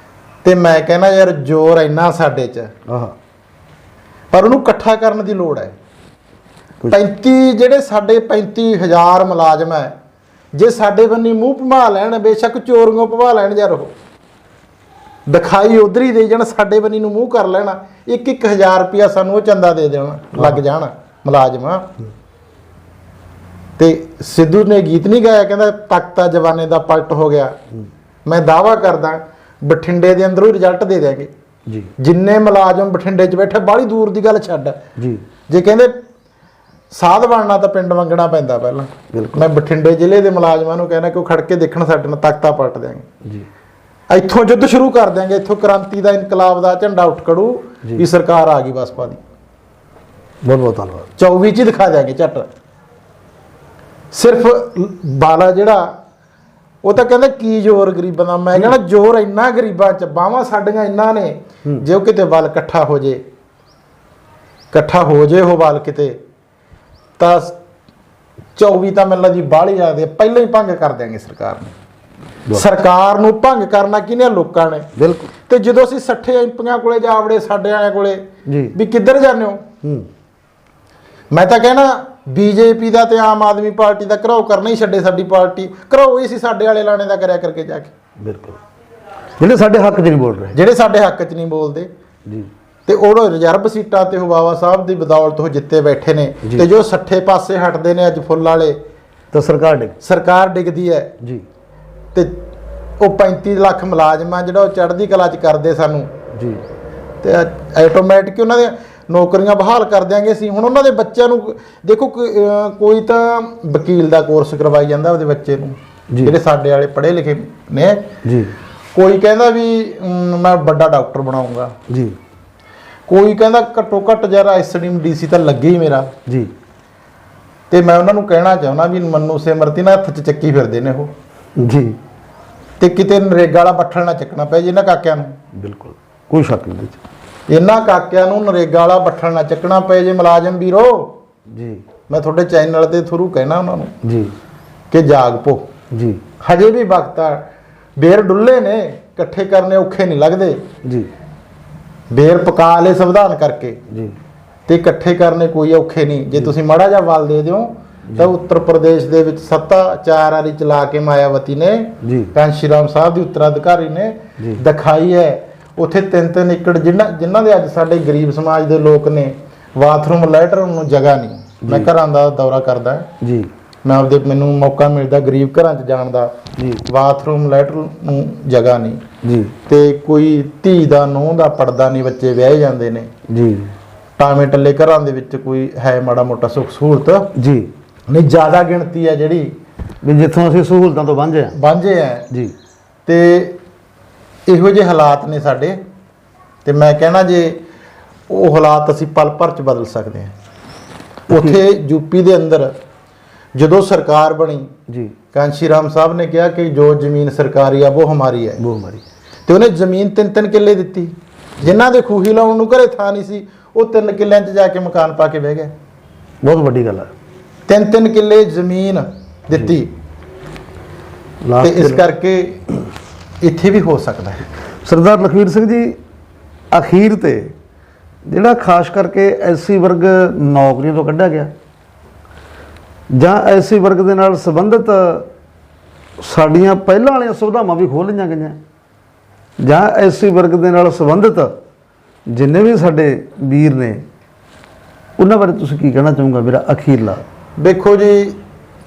ਤੇ ਮੈਂ ਕਹਿੰਦਾ ਯਾਰ ਜ਼ੋਰ ਇੰਨਾ ਸਾਡੇ 'ਚ, ਆਹ ਪਰ ਉਹਨੂੰ ਇਕੱਠਾ ਕਰਨ ਦੀ ਲੋੜ ਹੈ। 35 ਜਿਹੜੇ ਸਾਡੇ 35,000 ਮੁਲਾਜ਼ਮ ਹੈ, ਜੇ ਸਾਡੇ ਬੰਨੀ ਮੂੰਹ ਭਮਾ ਲੈਣ, ਬੇਸ਼ੱਕ ਚੋਰੀਆਂ ਭਮਾ ਲੈਣ ਯਾਰ, ਉਹ ਦਿਖਾਈ ਉਧਰ ਹੀ ਦੇ ਜਾਣ, ਸਾਡੇ ਬੰਨੀ ਨੂੰ ਮੂੰਹ ਕਰ ਲੈਣਾ, 1-1 ਹਜ਼ਾਰ ਰੁਪਇਆ ਸਾਨੂੰ ਉਹ ਚੰਦਾ ਦੇ ਦੇਣਾ ਲੱਗ ਜਾਣ ਮੁਲਾਜ਼ਮ। ਤੇ ਸਿੱਧੂ ਨੇ ਗੀਤ ਨਹੀਂ ਗਾਇਆ, ਕਹਿੰਦਾ ਤਖਤਾ ਜਵਾਨੇ ਦਾ ਪਲਟ ਹੋ ਗਿਆ। ਮੈਂ ਦਾਅਵਾ ਕਰਦਾ ਬਠਿੰਡੇ ਦੇ ਅੰਦਰੋਂ ਰਿਜ਼ਲਟ ਦੇ ਦਿਆਂਗੇ। ਜੀ, ਜਿੰਨੇ ਮੁਲਾਜ਼ਮ ਬਠਿੰਡੇ 'ਚ ਬੈਠੇ, ਬਾਹਲੀ ਦੂਰ ਦੀ ਗੱਲ ਛੱਡ, ਜੀ, ਜੇ ਕਹਿੰਦੇ ਸਾਧ ਬਣਨਾ ਤਾਂ ਪਿੰਡ ਮੰਗਣਾ ਪੈਂਦਾ ਪਹਿਲਾਂ। ਬਿਲਕੁਲ। ਮੈਂ ਬਠਿੰਡੇ ਜ਼ਿਲ੍ਹੇ ਦੇ ਮੁਲਾਜ਼ਮਾਂ ਨੂੰ ਕਹਿਣਾ ਕਿ ਉਹ ਖੜ ਕੇ ਦੇਖਣ, ਸਾਡੇ ਨਾਲ ਤਖਤਾ ਪਲਟ ਦਿਆਂਗੇ, ਜੀ, ਇੱਥੋਂ ਯੁੱਧ ਸ਼ੁਰੂ ਕਰ ਦਿਆਂਗੇ, ਇੱਥੋਂ ਕ੍ਰਾਂਤੀ ਦਾ, ਇਨਕਲਾਬ ਦਾ ਝੰਡਾ ਉੱਠ ਖੜੂ ਵੀ ਸਰਕਾਰ ਆ ਗਈ ਬਸਪਾ ਦੀ। ਬਹੁਤ ਬਹੁਤ ਧੰਨਵਾਦ। 24 'ਚ ਹੀ ਦਿਖਾ ਦਿਆਂਗੇ ਝੱਟ। ਸਿਰਫ ਬਾਲਾ ਜਿਹੜਾ ਉਹ ਤਾਂ ਕਹਿੰਦਾ ਕੀ ਜ਼ੋਰ ਗਰੀਬਾਂ ਦਾ, ਮੈਂ ਕਹਿੰਦਾ ਜ਼ੋਰ ਇੰਨਾ ਗਰੀਬਾਂ 'ਚ, ਬਾਹਾਂ ਸਾਡੀਆਂ ਇੰਨਾ ਨੇ, ਜੇ ਉਹ ਕਿਤੇ ਬਲ ਇਕੱਠਾ ਹੋ ਜੇ ਉਹ ਬਲ ਕਿਤੇ, ਤਾਂ 24 ਤਾਂ ਮੈਨੂੰ ਜੀ ਬਾਹਲੀ ਜਾਂਦੇ ਆ, ਪਹਿਲਾਂ ਹੀ ਭੰਗ ਕਰ ਦਿਆਂਗੇ ਸਰਕਾਰ ਨੂੰ। ਸਰਕਾਰ ਨੂੰ ਭੰਗ ਕਰਨਾ ਕਿਹਨੇ? ਲੋਕਾਂ ਨੇ। ਬਿਲਕੁਲ। ਤੇ ਜਦੋਂ ਅਸੀਂ 60 ਐਮਪੀਆਂ ਕੋਲੇ ਜਾ ਵੜੇ, ਸਾਡੇ ਵਾਲਿਆਂ ਕੋਲੇ ਜੀ, ਵੀ ਕਿੱਧਰ ਜਾਂਦੇ ਹੋ? ਮੈਂ ਤਾਂ ਕਹਿਣਾ ਬੀਜੇਪੀ ਦਾ ਤੇ ਆਮ ਆਦਮੀ ਪਾਰਟੀ ਦਾ ਘਰਾਓ ਕਰਨਾ ਹੀ ਛੱਡੇ, ਸਾਡੀ ਪਾਰਟੀ ਘਰਾਓ ਹੀ ਸੀ ਸਾਡੇ ਵਾਲੇ ਲਾਣੇ ਦਾ ਕਰਿਆ ਕਰਕੇ ਜਾ ਕੇ। ਬਿਲਕੁਲ। ਜਿਹੜੇ ਸਾਡੇ ਹੱਕ 'ਚ ਨਹੀਂ ਬੋਲ ਰਹੇ, ਜਿਹੜੇ ਸਾਡੇ ਹੱਕ 'ਚ ਨਹੀਂ ਬੋਲਦੇ ਜੀ, ਤੇ ਉਹ ਰਿਜ਼ਰਵ ਸੀਟਾਂ ਤੇ ਉਹ ਬਾਬਾ ਸਾਹਿਬ ਦੀ ਬਦੌਲਤ ਉਹ ਜਿੱਤੇ ਬੈਠੇ ਨੇ। ਤੇ ਜੋ 60 ਪਾਸੇ ਹਟਦੇ ਨੇ ਅੱਜ ਫੁੱਲ ਵਾਲੇ, ਤਾਂ ਸਰਕਾਰ ਡਿੱਗਦੀ ਹੈ ਜੀ। ਤੇ ਉਹ 35 ਲੱਖ ਮੁਲਾਜ਼ਮਾਂ ਜਿਹੜਾ ਉਹ ਚੜ੍ਹਦੀ ਕਲਾ 'ਚ ਕਰਦੇ ਸਾਨੂੰ ਜੀ, ਤੇ ਆਟੋਮੈਟਿਕ ਉਹਨਾਂ ਦੇ ਨੌਕਰੀਆਂ ਬਹਾਲ ਕਰ ਦਿਆਂਗੇ ਅਸੀਂ। ਹੁਣ ਉਹਨਾਂ ਦੇ ਬੱਚਿਆਂ ਨੂੰ ਦੇਖੋ, ਕੋਈ ਤਾਂ ਵਕੀਲ ਦਾ ਕੋਰਸ ਕਰਵਾਈ ਜਾਂਦਾ ਉਹਦੇ ਬੱਚੇ ਨੂੰ, ਜਿਹੜੇ ਸਾਡੇ ਵਾਲੇ ਪੜ੍ਹੇ ਲਿਖੇ ਨੇ ਜੀ। ਕੋਈ ਕਹਿੰਦਾ ਵੀ ਮੈਂ ਵੱਡਾ ਡਾਕਟਰ ਬਣਾਉਂਗਾ ਜੀ, ਕੋਈ ਕਹਿੰਦਾ ਘੱਟੋ ਘੱਟ ਯਾਰ ਐਸਡੀਐਮ ਡੀਸੀ ਤਾਂ ਲੱਗੇ ਹੀ ਮੇਰਾ ਜੀ। ਤੇ ਮੈਂ ਉਹਨਾਂ ਨੂੰ ਕਹਿਣਾ ਚਾਹੁੰਦਾ ਵੀ ਮਨੂੰ ਸਿਮਰਤੀ ਨਾਲ ਹੱਥ 'ਚ ਚੱਕੀ ਫਿਰਦੇ ਨੇ ਉਹ ਜੀ, ਤੇ ਕਿਤੇ ਨਰੇਗਾ ਵਾਲਾ ਬੱਠਲ ਨਾ ਚੱਕਣਾ ਪਏ ਜੀ ਇਹਨਾਂ ਕਾਕਿਆਂ ਨੂੰ। ਬਿਲਕੁਲ, ਕੋਈ ਸ਼ੱਕ ਨਹੀਂ। ਇਹਨਾਂ ਕਾਕਿਆਂ ਨੂੰ ਨਰੇਗਾ ਵਾਲਾ ਬੱਠਲ ਨਾ ਚੱਕਣਾ ਪਏ ਜੇ ਮੁਲਾਜ਼ਮ ਵੀਰੋ ਜੀ। ਮੈਂ ਤੁਹਾਡੇ ਚੈਨਲ ਦੇ ਥਰੂ ਕਹਿਣਾ ਉਹਨਾਂ ਨੂੰ ਜੀ ਕਿ ਜਾਗ ਪੋ ਜੀ। ਹਜੇ ਵੀ ਵਕਤ ਆ, ਬੇਰ ਡੁੱਲੇ ਨੇ, ਇਕੱਠੇ ਕਰਨੇ ਔਖੇ ਨਹੀਂ ਲੱਗਦੇ ਜੀ। ਬੇਰ ਪਕਾ ਲੈ ਸੰਵਿਧਾਨ ਕਰਕੇ ਜੀ, ਤੇ ਇਕੱਠੇ ਕਰਨੇ ਕੋਈ ਔਖੇ ਨਹੀਂ। ਜੇ ਤੁਸੀਂ ਮਾੜਾ ਜਿਹਾ ਵੱਲ ਦੇ ਦਿਓ ਤਾਂ ਉੱਤਰ ਪ੍ਰਦੇਸ਼ ਦੇ ਵਿੱਚ ਸੱਤਾ 4 ਵਾਰੀ ਚਲਾ ਕੇ ਮਾਇਆਵਤੀ ਨੇ ਜੀ, ਕਾਂਸ਼ੀ ਰਾਮ ਸਾਹਿਬ ਦੀ ਉੱਤਰਾਧਿਕਾਰੀ ਨੇ ਦਿਖਾਈ ਹੈ। ਉੱਥੇ 3-3 ਏਕੜ ਜਿਨ੍ਹਾਂ ਦੇ ਅੱਜ ਸਾਡੇ ਗਰੀਬ ਸਮਾਜ ਦੇ ਲੋਕ ਨੇ, ਬਾਥਰੂਮ ਲੈਟਰਨ ਨੂੰ ਜਗ੍ਹਾ ਨਹੀਂ। ਮੈਂ ਘਰਾਂ ਦਾ ਦੌਰਾ ਕਰਦਾ ਜੀ, ਮੈਂ ਆਪਦੇ, ਮੈਨੂੰ ਮੌਕਾ ਮਿਲਦਾ ਗਰੀਬ ਘਰਾਂ 'ਚ ਜਾਣ ਦਾ ਜੀ। ਬਾਥਰੂਮ ਲੈਟਰਨ ਨੂੰ ਜਗ੍ਹਾ ਨਹੀਂ ਜੀ, ਤੇ ਕੋਈ ਧੀ ਦਾ ਨੂੰਹ ਦਾ ਪਰਦਾ ਨਹੀਂ, ਬੱਚੇ ਵਿਆਹੇ ਜਾਂਦੇ ਨੇ ਜੀ। ਟਾਵੇਂ ਟੱਲੇ ਘਰਾਂ ਦੇ ਵਿੱਚ ਕੋਈ ਹੈ ਮਾੜਾ ਮੋਟਾ ਸੁੱਖ ਸਹੂਲਤ ਜੀ, ਨਹੀਂ, ਜ਼ਿਆਦਾ ਗਿਣਤੀ ਹੈ ਜਿਹੜੀ ਵੀ ਜਿੱਥੋਂ ਅਸੀਂ ਸਹੂਲਤਾਂ ਤੋਂ ਵਾਂਝੇ ਆ ਜੀ। ਤੇ ਇਹੋ ਜਿਹੇ ਹਾਲਾਤ ਨੇ ਸਾਡੇ, ਤੇ ਮੈਂ ਕਹਿਣਾ ਜੇ ਉਹ ਹਾਲਾਤ ਅਸੀਂ ਪਲ ਭਰ 'ਚ ਬਦਲ ਸਕਦੇ ਹਾਂ। ਉੱਥੇ ਯੂਪੀ ਦੇ ਅੰਦਰ ਜਦੋਂ ਸਰਕਾਰ ਬਣੀ ਜੀ, ਕਾਂਸ਼ੀ ਰਾਮ ਸਾਹਿਬ ਨੇ ਕਿਹਾ ਕਿ ਜੋ ਜ਼ਮੀਨ ਸਰਕਾਰੀ ਆ ਉਹ ਹਮਾਰੀ ਹੈ, ਤੇ ਉਹਨੇ ਜ਼ਮੀਨ 3-3 ਕਿੱਲੇ ਦਿੱਤੀ। ਜਿਨ੍ਹਾਂ ਦੇ ਖੂਹੀ ਲਾਉਣ ਨੂੰ ਘਰੇ ਥਾਂ ਨਹੀਂ ਸੀ, ਉਹ 3 ਕਿੱਲਿਆਂ 'ਚ ਜਾ ਕੇ ਮਕਾਨ ਪਾ ਕੇ ਬਹਿ ਗਏ। ਬਹੁਤ ਵੱਡੀ ਗੱਲ ਹੈ। 3-3 ਕਿੱਲੇ ਜ਼ਮੀਨ ਦਿੱਤੀ, ਤੇ ਇਸ ਕਰਕੇ ਇੱਥੇ ਵੀ ਹੋ ਸਕਦਾ ਹੈ। ਸਰਦਾਰ ਲਖਵੀਰ ਸਿੰਘ ਜੀ, ਅਖੀਰ ਤੇ ਜਿਹੜਾ ਖਾਸ ਕਰਕੇ ਐਸਸੀ ਵਰਗ ਨੌਕਰੀਆਂ ਤੋਂ ਕੱਢਿਆ ਗਿਆ, ਜਾਂ ਐਸਸੀ ਵਰਗ ਦੇ ਨਾਲ ਸੰਬੰਧਿਤ ਸਾਡੀਆਂ ਪਹਿਲਾਂ ਵਾਲੀਆਂ ਸੁਵਿਧਾਵਾਂ ਵੀ ਖੋਲ੍ਹ ਲਈਆਂ ਗਈਆਂ, ਜਾਂ ਐਸਸੀ ਵਰਗ ਦੇ ਨਾਲ ਸੰਬੰਧਿਤ ਜਿੰਨੇ ਵੀ ਸਾਡੇ ਵੀਰ ਨੇ, ਉਹਨਾਂ ਬਾਰੇ ਤੁਸੀਂ ਕੀ ਕਹਿਣਾ ਚਾਹੋਗੇ? ਮੇਰਾ ਅਖੀਰਲਾ। ਦੇਖੋ ਜੀ,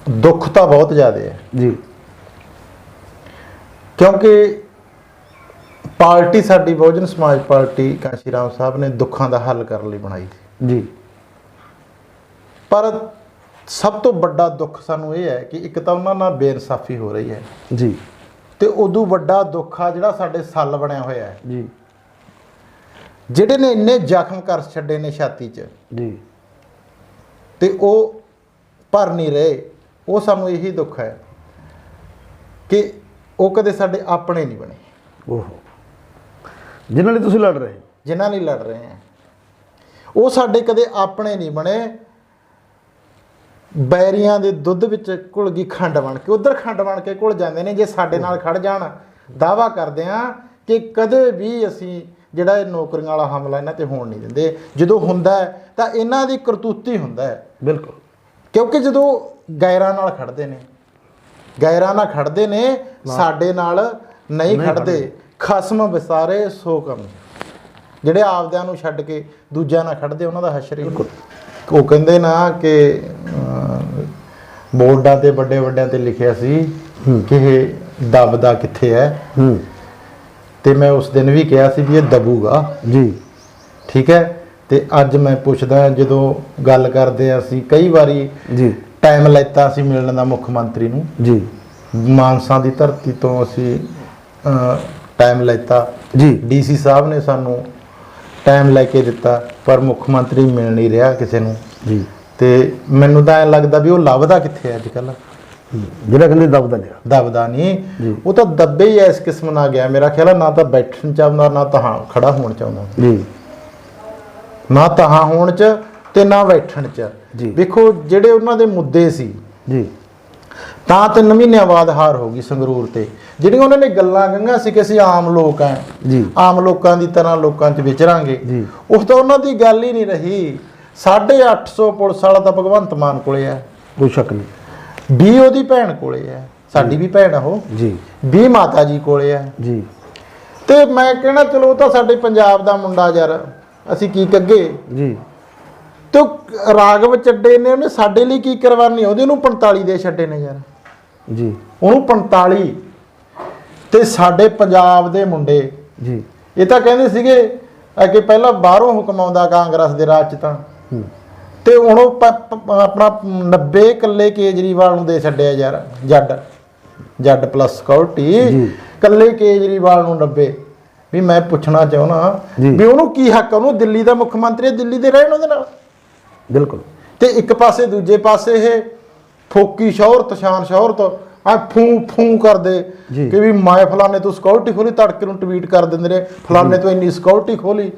ਦੁੱਖ ਤਾਂ ਬਹੁਤ ਜ਼ਿਆਦਾ ਹੈ ਜੀ, ਕਿਉਂਕਿ ਪਾਰਟੀ ਸਾਡੀ ਬਹੁਜਨ ਸਮਾਜ ਪਾਰਟੀ ਕਾਂਸ਼ੀ ਰਾਮ ਸਾਹਿਬ ਨੇ ਦੁੱਖਾਂ ਦਾ ਹੱਲ ਕਰਨ ਲਈ ਬਣਾਈ ਸੀ ਜੀ। ਪਰ ਸਭ ਤੋਂ ਵੱਡਾ ਦੁੱਖ ਸਾਨੂੰ ਇਹ ਹੈ ਕਿ ਇੱਕ ਤਾਂ ਉਹਨਾਂ ਨਾਲ ਬੇਇਨਸਾਫੀ ਹੋ ਰਹੀ ਹੈ ਜੀ, ਤੇ ਉਦੋਂ ਵੱਡਾ ਦੁੱਖ ਆ ਜਿਹੜਾ ਸਾਡੇ ਸੱਲ ਬਣਿਆ ਹੋਇਆ ਹੈ ਜੀ, ਜਿਹੜੇ ਨੇ ਇੰਨੇ ਜ਼ਖਮ ਕਰ ਛੱਡੇ ਨੇ ਛਾਤੀ 'ਚ, ਜੀ, ਤੇ ਉਹ ਭਰ ਨਹੀਂ ਰਹੇ। ਉਹ ਸਾਨੂੰ ਇਹੀ ਦੁੱਖ ਹੈ ਕਿ ਉਹ ਕਦੇ ਸਾਡੇ ਆਪਣੇ ਨਹੀਂ ਬਣੇ। ਓਹੋ, ਜਿਨ੍ਹਾਂ ਲਈ ਤੁਸੀਂ ਲੜ ਰਹੇ, ਜਿਨ੍ਹਾਂ ਲਈ ਲੜ ਰਹੇ ਆ, ਉਹ ਸਾਡੇ ਕਦੇ ਆਪਣੇ ਨਹੀਂ ਬਣੇ। ਬੈਰੀਆਂ ਦੇ ਦੁੱਧ ਵਿੱਚ ਘੁਲ ਗਈ ਖੰਡ ਬਣ ਕੇ, ਉਧਰ ਖੰਡ ਬਣ ਕੇ ਘੁਲ ਜਾਂਦੇ ਨੇ। ਜੇ ਸਾਡੇ ਨਾਲ ਖੜ ਜਾਣ, ਦਾਅਵਾ ਕਰਦੇ ਆ ਕਿ ਕਦੇ ਵੀ ਅਸੀਂ ਜਿਹੜਾ ਇਹ ਨੌਕਰੀਆਂ ਵਾਲਾ ਹਮਲਾ ਇਹਨਾਂ ਤੇ ਹੋਣ ਨਹੀਂ ਦਿੰਦੇ। ਜਦੋਂ ਹੁੰਦਾ ਤਾਂ ਇਹਨਾਂ ਦੀ ਕਰਤੂਤੀ ਹੁੰਦਾ ਹੈ। ਬਿਲਕੁਲ, ਕਿਉਂਕਿ ਜਦੋਂ ਗੈਰਾਂ ਨਾਲ ਖੜਦੇ ਨੇ, ਸਾਡੇ ਨਾਲ ਨਹੀਂ ਖੜਦੇ। ਖਸਮ ਵਿਸਾਰੇ ਸੋ ਕੰਮ, ਜਿਹੜੇ ਆਪਦਿਆਂ ਨੂੰ ਛੱਡ ਕੇ ਦੂਜਿਆਂ ਨਾਲ ਖੜਦੇ, ਉਹਨਾਂ ਦਾ ਹਸ਼ਰ ਹੀ। ਉਹ ਕਹਿੰਦੇ ਨਾ ਕਿ ਬੋਰਡਾਂ ਤੇ ਵੱਡਿਆਂ ਤੇ ਲਿਖਿਆ ਸੀ ਕਿ ਇਹ ਦਬਦਾ ਕਿੱਥੇ ਹੈ, ਤੇ ਮੈਂ ਉਸ ਦਿਨ ਵੀ ਕਿਹਾ ਸੀ ਵੀ ਇਹ ਦਬੂਗਾ ਜੀ। ਠੀਕ ਹੈ। ਤੇ ਅੱਜ ਮੈਂ ਪੁੱਛਦਾ, ਜਦੋਂ ਗੱਲ ਕਰਦੇ ਆ ਅਸੀਂ ਕਈ ਵਾਰੀ ਜੀ ਟਾਈਮ ਲੈਤਾ ਅਸੀਂ ਮਿਲਣ ਦਾ ਮੁੱਖ ਮੰਤਰੀ ਨੂੰ ਜੀ, ਮਾਨਸਾ ਦੀ ਧਰਤੀ ਤੋਂ ਅਸੀਂ ਟਾਈਮ ਲੈਤਾ ਜੀ। ਡੀਸੀ ਸਾਹਿਬ ਨੇ ਸਾਨੂੰ ਟਾਈਮ ਲੈ ਕੇ ਦਿੱਤਾ, ਪਰ ਮੁੱਖ ਮੰਤਰੀ ਮਿਲ ਨਹੀਂ ਰਿਹਾ ਕਿਸੇ ਨੂੰ ਜੀ। ਤੇ ਮੈਨੂੰ ਤਾਂ ਐਂ ਲੱਗਦਾ ਵੀ ਉਹ ਲੱਭਦਾ ਕਿੱਥੇ ਅੱਜ ਕੱਲ੍ਹ, ਜਿਹੜਾ ਕਹਿੰਦੇ ਦਬਦਾ ਨਹੀਂ। ਉਹ ਤਾਂ ਦੱਬੇ ਹੀ ਇਸ ਕਿਸਮ ਨਾਲ ਗਿਆ ਮੇਰਾ ਖਿਆਲ, ਨਾ ਤਾਂ ਬੈਠਣ ਚਾਹੁੰਦਾ, ਨਾ ਤਾਂ ਖੜਾ ਹੋਣ ਚਾਹੁੰਦਾ ਜੀ, ਨਾ ਤਾਂ ਹੋਣ ਚ ਤੇ ਨਾ ਬੈਠਣ ਚ। ਵੇਖੋ ਜਿਹੜੇ ਉਹਨਾਂ ਦੇ ਮੁੱਦੇ ਸੀ ਜੀ ਤਾਂ 3 ਮਹੀਨਿਆਂ ਬਾਅਦ ਹਾਰ ਹੋ ਗਈ ਸੰਗਰੂਰ ਤੇ। ਜਿਹੜੀਆਂ ਉਹਨਾਂ ਨੇ ਗੱਲਾਂ ਕਹੀਆਂ ਸੀ ਕਿ ਅਸੀਂ ਆਮ ਲੋਕ ਆ, ਜੀ ਆਮ ਲੋਕਾਂ ਦੀ ਤਰ੍ਹਾਂ ਲੋਕਾਂ 'ਚ ਵਿਚਰਾਂਗੇ, ਜੀ ਉਸ ਤੋਂ ਉਹਨਾਂ ਦੀ ਗੱਲ ਹੀ ਨਹੀਂ ਰਹੀ। 850 ਪੁਲਿਸ ਵਾਲਾ ਤਾਂ ਭਗਵੰਤ ਮਾਨ ਕੋਲੇ ਆ, ਕੋਈ ਸ਼ੱਕ ਨਹੀਂ। 20 ਉਹਦੀ ਭੈਣ ਕੋਲੇ ਆ, ਸਾਡੀ ਵੀ ਭੈਣ ਆ ਉਹ, ਜੀ 20 ਮਾਤਾ ਜੀ ਕੋਲੇ ਆ। ਜੀ ਤੇ ਮੈਂ ਕਹਿਣਾ ਚਲੋ ਉਹ ਤਾਂ ਸਾਡੇ ਪੰਜਾਬ ਦਾ ਮੁੰਡਾ ਯਾਰ, ਅਸੀਂ ਕੀ ਕੱਗੇ। ਜੀ ਤੇ ਰਾਘਵ ਚੱਡੇ ਨੇ ਉਹਨੇ ਸਾਡੇ ਲਈ ਕੀ ਕੁਰਬਾਨੀ, ਉਹਦੇ ਨੂੰ 45 ਦੇ ਛੱਡੇ ਨੇ ਯਾਰ, ਜੀ ਉਹਨੂੰ 45। ਤੇ ਸਾਡੇ ਪੰਜਾਬ ਦੇ ਮੁੰਡੇ ਜੀ ਇਹ ਤਾਂ ਕਹਿੰਦੇ ਸੀਗੇ ਕਿ ਪਹਿਲਾਂ ਬਾਹਰੋਂ ਹੁਕਮ ਆਉਂਦਾ ਕਾਂਗਰਸ ਦੇ ਰਾਜ 'ਚ ਤਾਂ, ਤੇ ਹੁਣ ਉਹ ਆਪਣਾ 90 ਕੱਲੇ ਕੇਜਰੀਵਾਲ ਨੂੰ ਦੇ ਛੱਡਿਆ ਯਾਰ, ਜੱਡ ਪਲੱਸ ਸਿਕਿਉਰਿਟੀ ਕੱਲੇ ਕੇਜਰੀਵਾਲ ਨੂੰ 90। ਵੀ ਮੈਂ ਪੁੱਛਣਾ ਚਾਹੁੰਦਾ ਵੀ ਉਹਨੂੰ ਕੀ ਹੱਕ, ਉਹਨੂੰ ਦਿੱਲੀ ਦਾ ਮੁੱਖ ਮੰਤਰੀ, ਦਿੱਲੀ ਦੇ ਰਹਿਣ ਉਹਦੇ ਨਾਲ। ਬਿਲਕੁਲ। ਤੇ ਇੱਕ ਪਾਸੇ ਦੂਜੇ ਪਾਸੇ ਇਹ ਫੋਕੀ ਸ਼ੌਹਰਤ, ਸ਼ਾਨ ਸ਼ੌਹਰਤ ਆ ਫੂ ਕਰਦੇ ਕਿ ਵੀ ਮੈਂ ਫਲਾਣੇ ਤੋਂ ਸਿਕਿਉਰਿਟੀ ਖੋਲੀ, ਤੜਕੇ ਨੂੰ ਟਵੀਟ ਕਰ ਦਿੰਦੇ ਨੇ ਫਲਾਣੇ ਤੋਂ ਇੰਨੀ ਸਿਕਿਉਰਿਟੀ ਖੋਲੀ,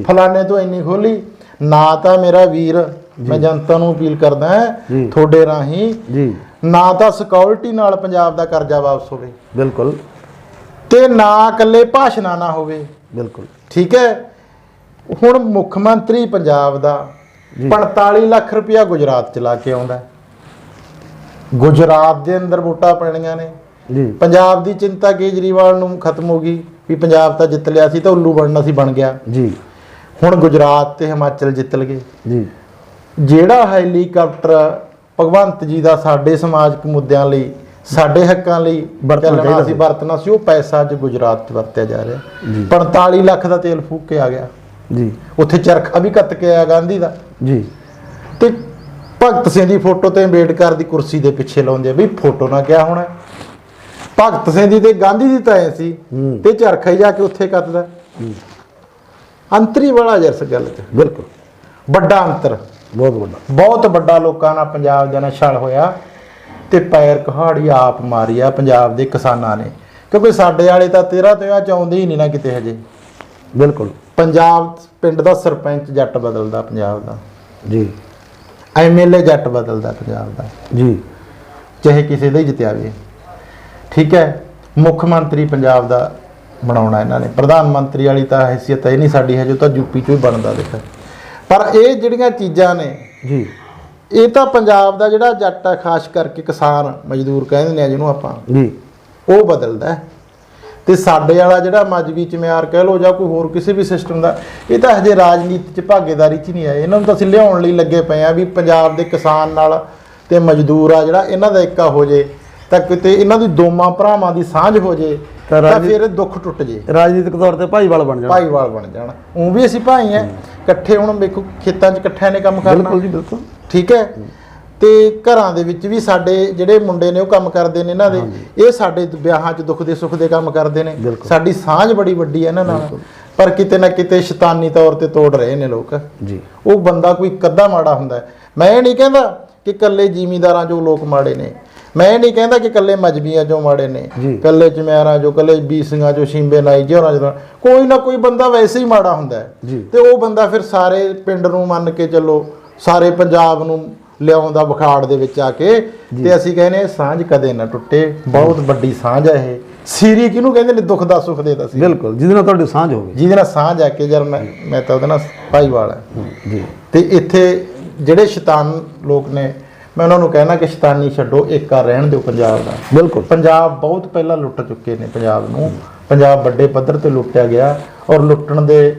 ਫਲਾਣੇ ਤੋਂ ਇੰਨੀ ਖੋਲੀ। ਨਾ ਤਾਂ ਮੇਰਾ ਵੀਰ, ਮੈਂ ਜਨਤਾ ਨੂੰ ਅਪੀਲ ਕਰਦਾ ਤੁਹਾਡੇ ਰਾਹੀਂ, ਨਾ ਤਾਂ ਸਿਕਿਉਰਿਟੀ ਨਾਲ ਪੰਜਾਬ ਦਾ ਕਰਜ਼ਾ ਵਾਪਸ ਹੋਵੇ, ਬਿਲਕੁਲ, ਤੇ ਨਾ ਇਕੱਲੇ ਭਾਸ਼ਣਾ ਨਾ ਹੋਵੇ, ਬਿਲਕੁਲ ਠੀਕ ਹੈ। ਹੁਣ ਮੁੱਖ ਮੰਤਰੀ ਪੰਜਾਬ ਦਾ 45 ਲੱਖ ਰੁਪਇਆ ਗੁਜਰਾਤ ਚ ਲਾ ਕੇ ਆਉਂਦਾ, ਗੁਜਰਾਤ ਦੇ ਅੰਦਰ ਵੋਟਾਂ ਪੈਣੀਆਂ ਨੇ ਜੀ। ਪੰਜਾਬ ਦੀ ਚਿੰਤਾ ਕੇਜਰੀਵਾਲ ਨੂੰ ਖਤਮ ਹੋ ਗਈ ਵੀ ਪੰਜਾਬ ਤਾਂ ਜਿੱਤ ਲਿਆ ਸੀ ਤਾਂ ਉੱਲੂ ਬਣਨਾ ਸੀ, ਬਣ ਗਿਆ ਜੀ। ਹੁਣ ਗੁਜਰਾਤ ਤੇ ਹਿਮਾਚਲ ਜਿੱਤ ਲਗੇ ਜੀ। ਜਿਹੜਾ ਹੈਲੀਕਾਪਟਰ ਭਗਵੰਤ ਜੀ ਦਾ ਸਾਡੇ ਸਮਾਜਿਕ ਮੁੱਦਿਆਂ ਲਈ, ਸਾਡੇ ਹੱਕਾਂ ਲਈ ਚੱਲਣਾ ਸੀ, ਵਰਤਣਾ ਸੀ, ਉਹ ਪੈਸਾ ਅੱਜ ਗੁਜਰਾਤ 'ਚ ਵਰਤਿਆ ਜਾ ਰਿਹਾ। 45 ਲੱਖ ਦਾ ਤੇਲ ਫੂਕ ਕੇ ਆ ਗਿਆ ਜੀ, ਉੱਥੇ ਚਰਖਾ ਵੀ ਕੱਤ ਕੇ ਆਇਆ ਗਾਂਧੀ ਦਾ ਜੀ। ਤੇ ਭਗਤ ਸਿੰਘ ਦੀ ਫੋਟੋ ਤੇ ਅੰਬੇਡਕਰ ਦੀ ਕੁਰਸੀ ਦੇ ਪਿੱਛੇ ਲਾਉਂਦੇ ਆ ਵੀ ਫੋਟੋ ਨਾ ਕਿਆ ਹੋਣਾ। ਭਗਤ ਸਿੰਘ ਦੀ ਤੇ ਗਾਂਧੀ ਦੀ ਤਾਂ ਐ ਸੀ, ਤੇ ਚਰਖਾ ਹੀ ਜਾ ਕੇ ਉੱਥੇ ਕੱਤਦਾ। ਅੰਤਰੀ ਵਾਲਾ ਜਰਸ ਗੱਲ ਤੇ ਬਿਲਕੁਲ ਵੱਡਾ ਅੰਤਰ, ਬਹੁਤ ਵੱਡਾ ਲੋਕਾਂ ਨਾਲ ਪੰਜਾਬ ਦਾ ਛਲ ਹੋਇਆ ਤੇ ਪੈਰ ਕਹਾੜੀ ਆਪ ਮਾਰੀ ਆ ਪੰਜਾਬ ਦੇ ਕਿਸਾਨਾਂ ਨੇ, ਕਿਉਂਕਿ ਸਾਡੇ ਵਾਲੇ ਤਾਂ 13 ਤੋਂ ਚਾਹੁੰਦੇ ਹੀ ਨਹੀਂ ਨਾ ਕਿਤੇ ਹਜੇ। ਬਿਲਕੁਲ। ਪੰਜਾਬ ਪਿੰਡ ਦਾ ਸਰਪੰਚ ਜੱਟ ਬਦਲਦਾ ਪੰਜਾਬ ਦਾ, ਜੀ। ਐਮਐਲਏ ਜੱਟ ਬਦਲਦਾ ਪੰਜਾਬ ਦਾ, ਜੀ, ਚਾਹੇ ਕਿਸੇ ਦਾ ਹੀ ਜਿੱਤਿਆ ਵੀ, ਠੀਕ ਹੈ। ਮੁੱਖ ਮੰਤਰੀ ਪੰਜਾਬ ਦਾ ਬਣਾਉਣਾ ਇਹਨਾਂ ਨੇ, ਪ੍ਰਧਾਨ ਮੰਤਰੀ ਵਾਲੀ ਤਾਂ ਹੈਸੀਅਤ ਹੈ ਨਹੀਂ ਸਾਡੀ ਹਜੇ, ਤਾਂ ਯੂਪੀ ਚੋਂ ਹੀ ਬਣਦਾ ਦੇਖ। ਪਰ ਇਹ ਜਿਹੜੀਆਂ ਚੀਜ਼ਾਂ ਨੇ ਜੀ, ਇਹ ਤਾਂ ਪੰਜਾਬ ਦਾ ਜਿਹੜਾ ਜੱਟ ਆ, ਖਾਸ ਕਰਕੇ ਕਿਸਾਨ ਮਜ਼ਦੂਰ ਕਹਿੰਦੇ ਨੇ ਜਿਹਨੂੰ ਆਪਾਂ, ਜੀ, ਉਹ ਬਦਲਦਾ। ਤੇ ਸਾਡੇ ਵਾਲਾ ਜਿਹੜਾ ਮਜ਼ਬੀ ਚਮਿਆਰ ਕਹਿ ਲਓ ਜਾਂ ਕੋਈ ਹੋਰ ਕਿਸੇ ਵੀ ਸਿਸਟਮ ਦਾ, ਇਹ ਤਾਂ ਹਜੇ ਰਾਜਨੀਤੀ 'ਚ ਭਾਗੇਦਾਰੀ 'ਚ ਨਹੀਂ ਆਏ। ਇਹਨਾਂ ਨੂੰ ਤਾਂ ਅਸੀਂ ਲਿਆਉਣ ਲਈ ਲੱਗੇ ਪਏ ਆ ਵੀ ਪੰਜਾਬ ਦੇ ਕਿਸਾਨ ਨਾਲ ਤੇ ਮਜ਼ਦੂਰ ਆ ਜਿਹੜਾ ਇਹਨਾਂ ਦਾ ਏਕਾ ਹੋ ਜੇ, ਤਾਂ ਕਿਤੇ ਇਹਨਾਂ ਦੀ ਦੋਵਾਂ ਭਰਾਵਾਂ ਦੀ ਸਾਂਝ ਹੋ ਜੇ, ਤਾਂ ਫਿਰ ਦੁੱਖ ਟੁੱਟ ਜੇ, ਰਾਜਨੀਤਿਕ ਤੌਰ ਤੇ ਭਾਈਵਾਲ ਬਣ ਜਾਣ। ਉਹ ਵੀ ਅਸੀਂ ਭਾਈ ਆ ਇਕੱਠੇ, ਹੁਣ ਵੇਖੋ ਖੇਤਾਂ 'ਚ ਇਕੱਠਿਆਂ ਨੇ ਕੰਮ ਕਰਨਾ, ਬਿਲਕੁਲ ਜੀ ਬਿਲਕੁਲ, ਠੀਕ ਹੈ। ਤੇ ਘਰਾਂ ਦੇ ਵਿੱਚ ਵੀ ਸਾਡੇ ਜਿਹੜੇ ਮੁੰਡੇ ਨੇ ਉਹ ਕੰਮ ਕਰਦੇ ਨੇ, ਇਹਨਾਂ ਦੇ ਇਹ ਸਾਡੇ ਵਿਆਹਾਂ 'ਚ ਦੁੱਖ ਦੇ ਸੁੱਖ ਦੇ ਕੰਮ ਕਰਦੇ ਨੇ, ਸਾਡੀ ਸਾਂਝ ਬੜੀ ਵੱਡੀ ਹੈ ਇਹਨਾਂ ਨਾਲ। ਪਰ ਕਿਤੇ ਨਾ ਕਿਤੇ ਸ਼ੈਤਾਨੀ ਤੌਰ ਤੇ ਤੋੜ ਰਹੇ ਨੇ ਲੋਕ ਜੀ। ਉਹ ਬੰਦਾ ਕੋਈ ਕੱਦਾ ਮਾੜਾ ਹੁੰਦਾ। ਮੈਂ ਇਹ ਨਹੀਂ ਕਹਿੰਦਾ ਕਿ ਇਕੱਲੇ ਜ਼ਿਮੀਂਦਾਰਾਂ ਜੋ ਲੋਕ ਮਾੜੇ ਨੇ, ਮੈਂ ਇਹ ਨਹੀਂ ਕਹਿੰਦਾ ਕਿ ਇਕੱਲੇ ਮਜ਼ਬੀਆਂ ਜੋ ਮਾੜੇ ਨੇ, ਇਕੱਲੇ ਚਮਿਆਰਾਂ ਜੋ, ਇਕੱਲੇ ਬੀਸੀਆਂ ਜੋ, ਸ਼ਿੰਬੇ ਨਾਈ ਜਿਹਨਾਂ ਜਦੋਂ, ਕੋਈ ਨਾ ਕੋਈ ਬੰਦਾ ਵੈਸੇ ਹੀ ਮਾੜਾ ਹੁੰਦਾ ਹੈ। ਤੇ ਉਹ ਬੰਦਾ ਫਿਰ ਸਾਰੇ ਪਿੰਡ ਨੂੰ ਮੰਨ ਕੇ ਚੱਲੋ, ਸਾਰੇ ਪੰਜਾਬ ਨੂੰ ਲਿਆਉਂਦਾ ਬਖਾੜ ਦੇ ਵਿੱਚ ਆ ਕੇ। ਤੇ ਅਸੀਂ ਕਹਿੰਦੇ ਸਾਂਝ ਕਦੇ ਨਾ ਟੁੱਟੇ, ਬਹੁਤ ਵੱਡੀ ਸਾਂਝ ਹੈ ਇਹ। ਸੀਰੀ ਕਿਹਨੂੰ ਕਹਿੰਦੇ ਨੇ? ਦੁੱਖ ਦਾ ਸੁੱਖ ਦੇ ਸੀ, ਬਿਲਕੁਲ, ਜਿਹਦੇ ਨਾਲ ਤੁਹਾਡੀ ਸਾਂਝ ਹੋਵੇ, ਜਿਹਦੇ ਨਾਲ ਸਾਂਝ ਆ ਕੇ ਯਾਰ ਮੈਂ ਤਾਂ ਉਹਦੇ ਨਾਲ ਭਾਈਵਾਲ ਹੈ ਜੀ। ਤੇ ਇੱਥੇ ਜਿਹੜੇ ਸ਼ੈਤਾਨ ਲੋਕ ਨੇ, ਮੈਂ ਉਹਨਾਂ ਨੂੰ ਕਹਿਣਾ ਕਿ ਸ਼ੈਤਾਨੀ ਛੱਡੋ, ਏਕਾ ਰਹਿਣ ਦਿਓ ਪੰਜਾਬ ਦਾ। ਬਿਲਕੁਲ। ਪੰਜਾਬ ਬਹੁਤ ਪਹਿਲਾਂ ਲੁੱਟ ਚੁੱਕੇ ਨੇ ਪੰਜਾਬ ਨੂੰ, ਪੰਜਾਬ ਵੱਡੇ ਪੱਧਰ ਤੇ ਲੁੱਟਿਆ ਗਿਆ ਔਰ ਲੁੱਟਣ ਦੇ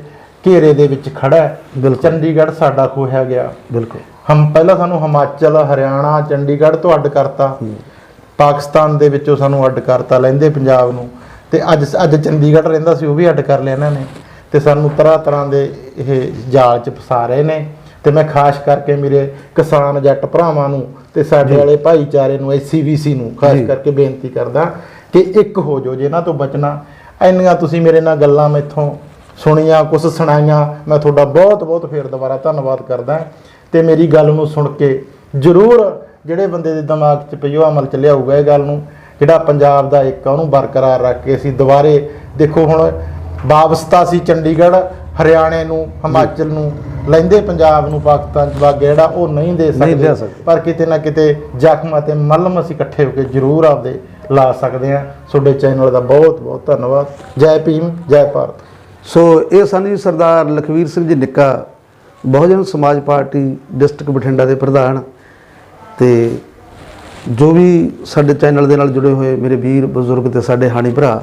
ਘੇਰੇ ਦੇ ਵਿੱਚ ਖੜਾ ਹੈ। ਚੰਡੀਗੜ੍ਹ ਸਾਡਾ ਖੋਹਿਆ ਗਿਆ, ਬਿਲਕੁਲ। ਪਹਿਲਾਂ ਸਾਨੂੰ ਹਿਮਾਚਲ, ਹਰਿਆਣਾ, ਚੰਡੀਗੜ੍ਹ ਤੋਂ ਅੱਡ ਕਰਤਾ, ਪਾਕਿਸਤਾਨ ਦੇ ਵਿੱਚੋਂ ਸਾਨੂੰ ਅੱਡ ਕਰਤਾ ਲਹਿੰਦੇ ਪੰਜਾਬ ਨੂੰ, ਤੇ ਅੱਜ ਚੰਡੀਗੜ੍ਹ ਰਹਿੰਦਾ ਸੀ ਉਹ ਵੀ ਅੱਡ ਕਰ ਲਿਆ ਇਹਨਾਂ ਨੇ, ਤੇ ਸਾਨੂੰ ਤਰ੍ਹਾਂ ਦੇ ਇਹ ਜਾਲ 'ਚ ਫਸਾ ਰਹੇ ਨੇ। ਤੇ ਮੈਂ ਖਾਸ ਕਰਕੇ ਮੇਰੇ ਕਿਸਾਨ ਜੱਟ ਭਰਾਵਾਂ ਨੂੰ ਤੇ ਸਾਡੇ ਵਾਲੇ ਭਾਈਚਾਰੇ ਨੂੰ, SCBC ਨੂੰ ਖਾਸ ਕਰਕੇ ਬੇਨਤੀ ਕਰਦਾ ਕਿ ਇੱਕ ਹੋ ਜਾਓ, ਜੇ ਇਹਨਾਂ ਤੋਂ ਬਚਣਾ। ਇੰਨੀਆਂ ਤੁਸੀਂ ਮੇਰੇ ਨਾਲ ਗੱਲਾਂ ਮੈਥੋਂ ਸੁਣੀਆਂ, ਕੁਛ ਸੁਣਾਈਆਂ, ਮੈਂ ਤੁਹਾਡਾ ਬਹੁਤ ਬਹੁਤ ਫੇਰ ਦੁਬਾਰਾ ਧੰਨਵਾਦ ਕਰਦਾ। ਤੇ ਮੇਰੀ ਗੱਲ ਨੂੰ ਸੁਣ ਕੇ ਜ਼ਰੂਰ ਜਿਹੜੇ ਬੰਦੇ ਦੇ ਦਿਮਾਗ 'ਚ ਪਈ ਉਹ ਅਮਲ 'ਚ ਲਿਆਊਗਾ ਇਹ ਗੱਲ ਨੂੰ, ਜਿਹੜਾ ਪੰਜਾਬ ਦਾ ਇੱਕ ਉਹਨੂੰ ਬਰਕਰਾਰ ਰੱਖ ਕੇ ਅਸੀਂ ਦੁਬਾਰੇ ਦੇਖੋ। ਹੁਣ ਵਾਪਸਤਾ ਸੀ ਚੰਡੀਗੜ੍ਹ, ਹਰਿਆਣੇ ਨੂੰ, ਹਿਮਾਚਲ ਨੂੰ, ਲਹਿੰਦੇ ਪੰਜਾਬ ਨੂੰ ਪਾਕਿਸਤਾਨ 'ਚ ਵਗ ਜਿਹੜਾ ਉਹ ਨਹੀਂ ਦੇ ਨਹੀਂ ਦੇ ਸਕਦੇ, ਸਕਦੇ। ਪਰ ਕਿਤੇ ਨਾ ਕਿਤੇ ਜ਼ਖਮ ਅਤੇ ਮਲਮ ਅਸੀਂ ਇਕੱਠੇ ਹੋ ਕੇ ਜ਼ਰੂਰ ਆਪਦੇ ਲਾ ਸਕਦੇ ਹਾਂ। ਤੁਹਾਡੇ ਚੈਨਲ ਦਾ ਬਹੁਤ ਬਹੁਤ ਧੰਨਵਾਦ। ਜੈ ਭੀਮ, ਜੈ ਭਾਰਤ। ਸੋ ਇਹ ਸਨ ਜੀ ਸਰਦਾਰ ਲਖਵੀਰ ਸਿੰਘ ਜੀ ਨਿੱਕਾ, ਬਹੁਜਨ ਸਮਾਜ ਪਾਰਟੀ ਡਿਸਟ੍ਰਿਕਟ ਬਠਿੰਡਾ ਦੇ ਪ੍ਰਧਾਨ, ਤੇ ਜੋ ਵੀ ਸਾਡੇ ਚੈਨਲ ਦੇ ਨਾਲ ਜੁੜੇ ਹੋਏ ਮੇਰੇ ਵੀਰ ਬਜ਼ੁਰਗ ਤੇ ਸਾਡੇ ਹਾਣੀ ਭਰਾ,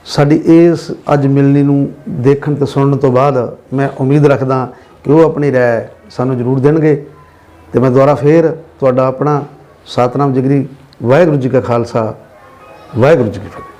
ਸਾਡੀ ਇਸ ਅੱਜ ਮਿਲਣੀ ਨੂੰ ਦੇਖਣ ਤੇ ਸੁਣਨ ਤੋਂ ਬਾਅਦ ਮੈਂ ਉਮੀਦ ਰੱਖਦਾ ਕਿ ਉਹ ਆਪਣੀ ਰਾਏ ਸਾਨੂੰ ਜ਼ਰੂਰ ਦੇਣਗੇ। ਤੇ ਮੈਂ ਦੁਬਾਰਾ ਫੇਰ ਤੁਹਾਡਾ ਆਪਣਾ ਸਤਨਾਮ ਜਿਗਰੀ, ਵਾਹਿਗੁਰੂ ਜੀ ਕਾ ਖਾਲਸਾ, ਵਾਹਿਗੁਰੂ ਜੀ ਕੀ ਫਤਿਹ।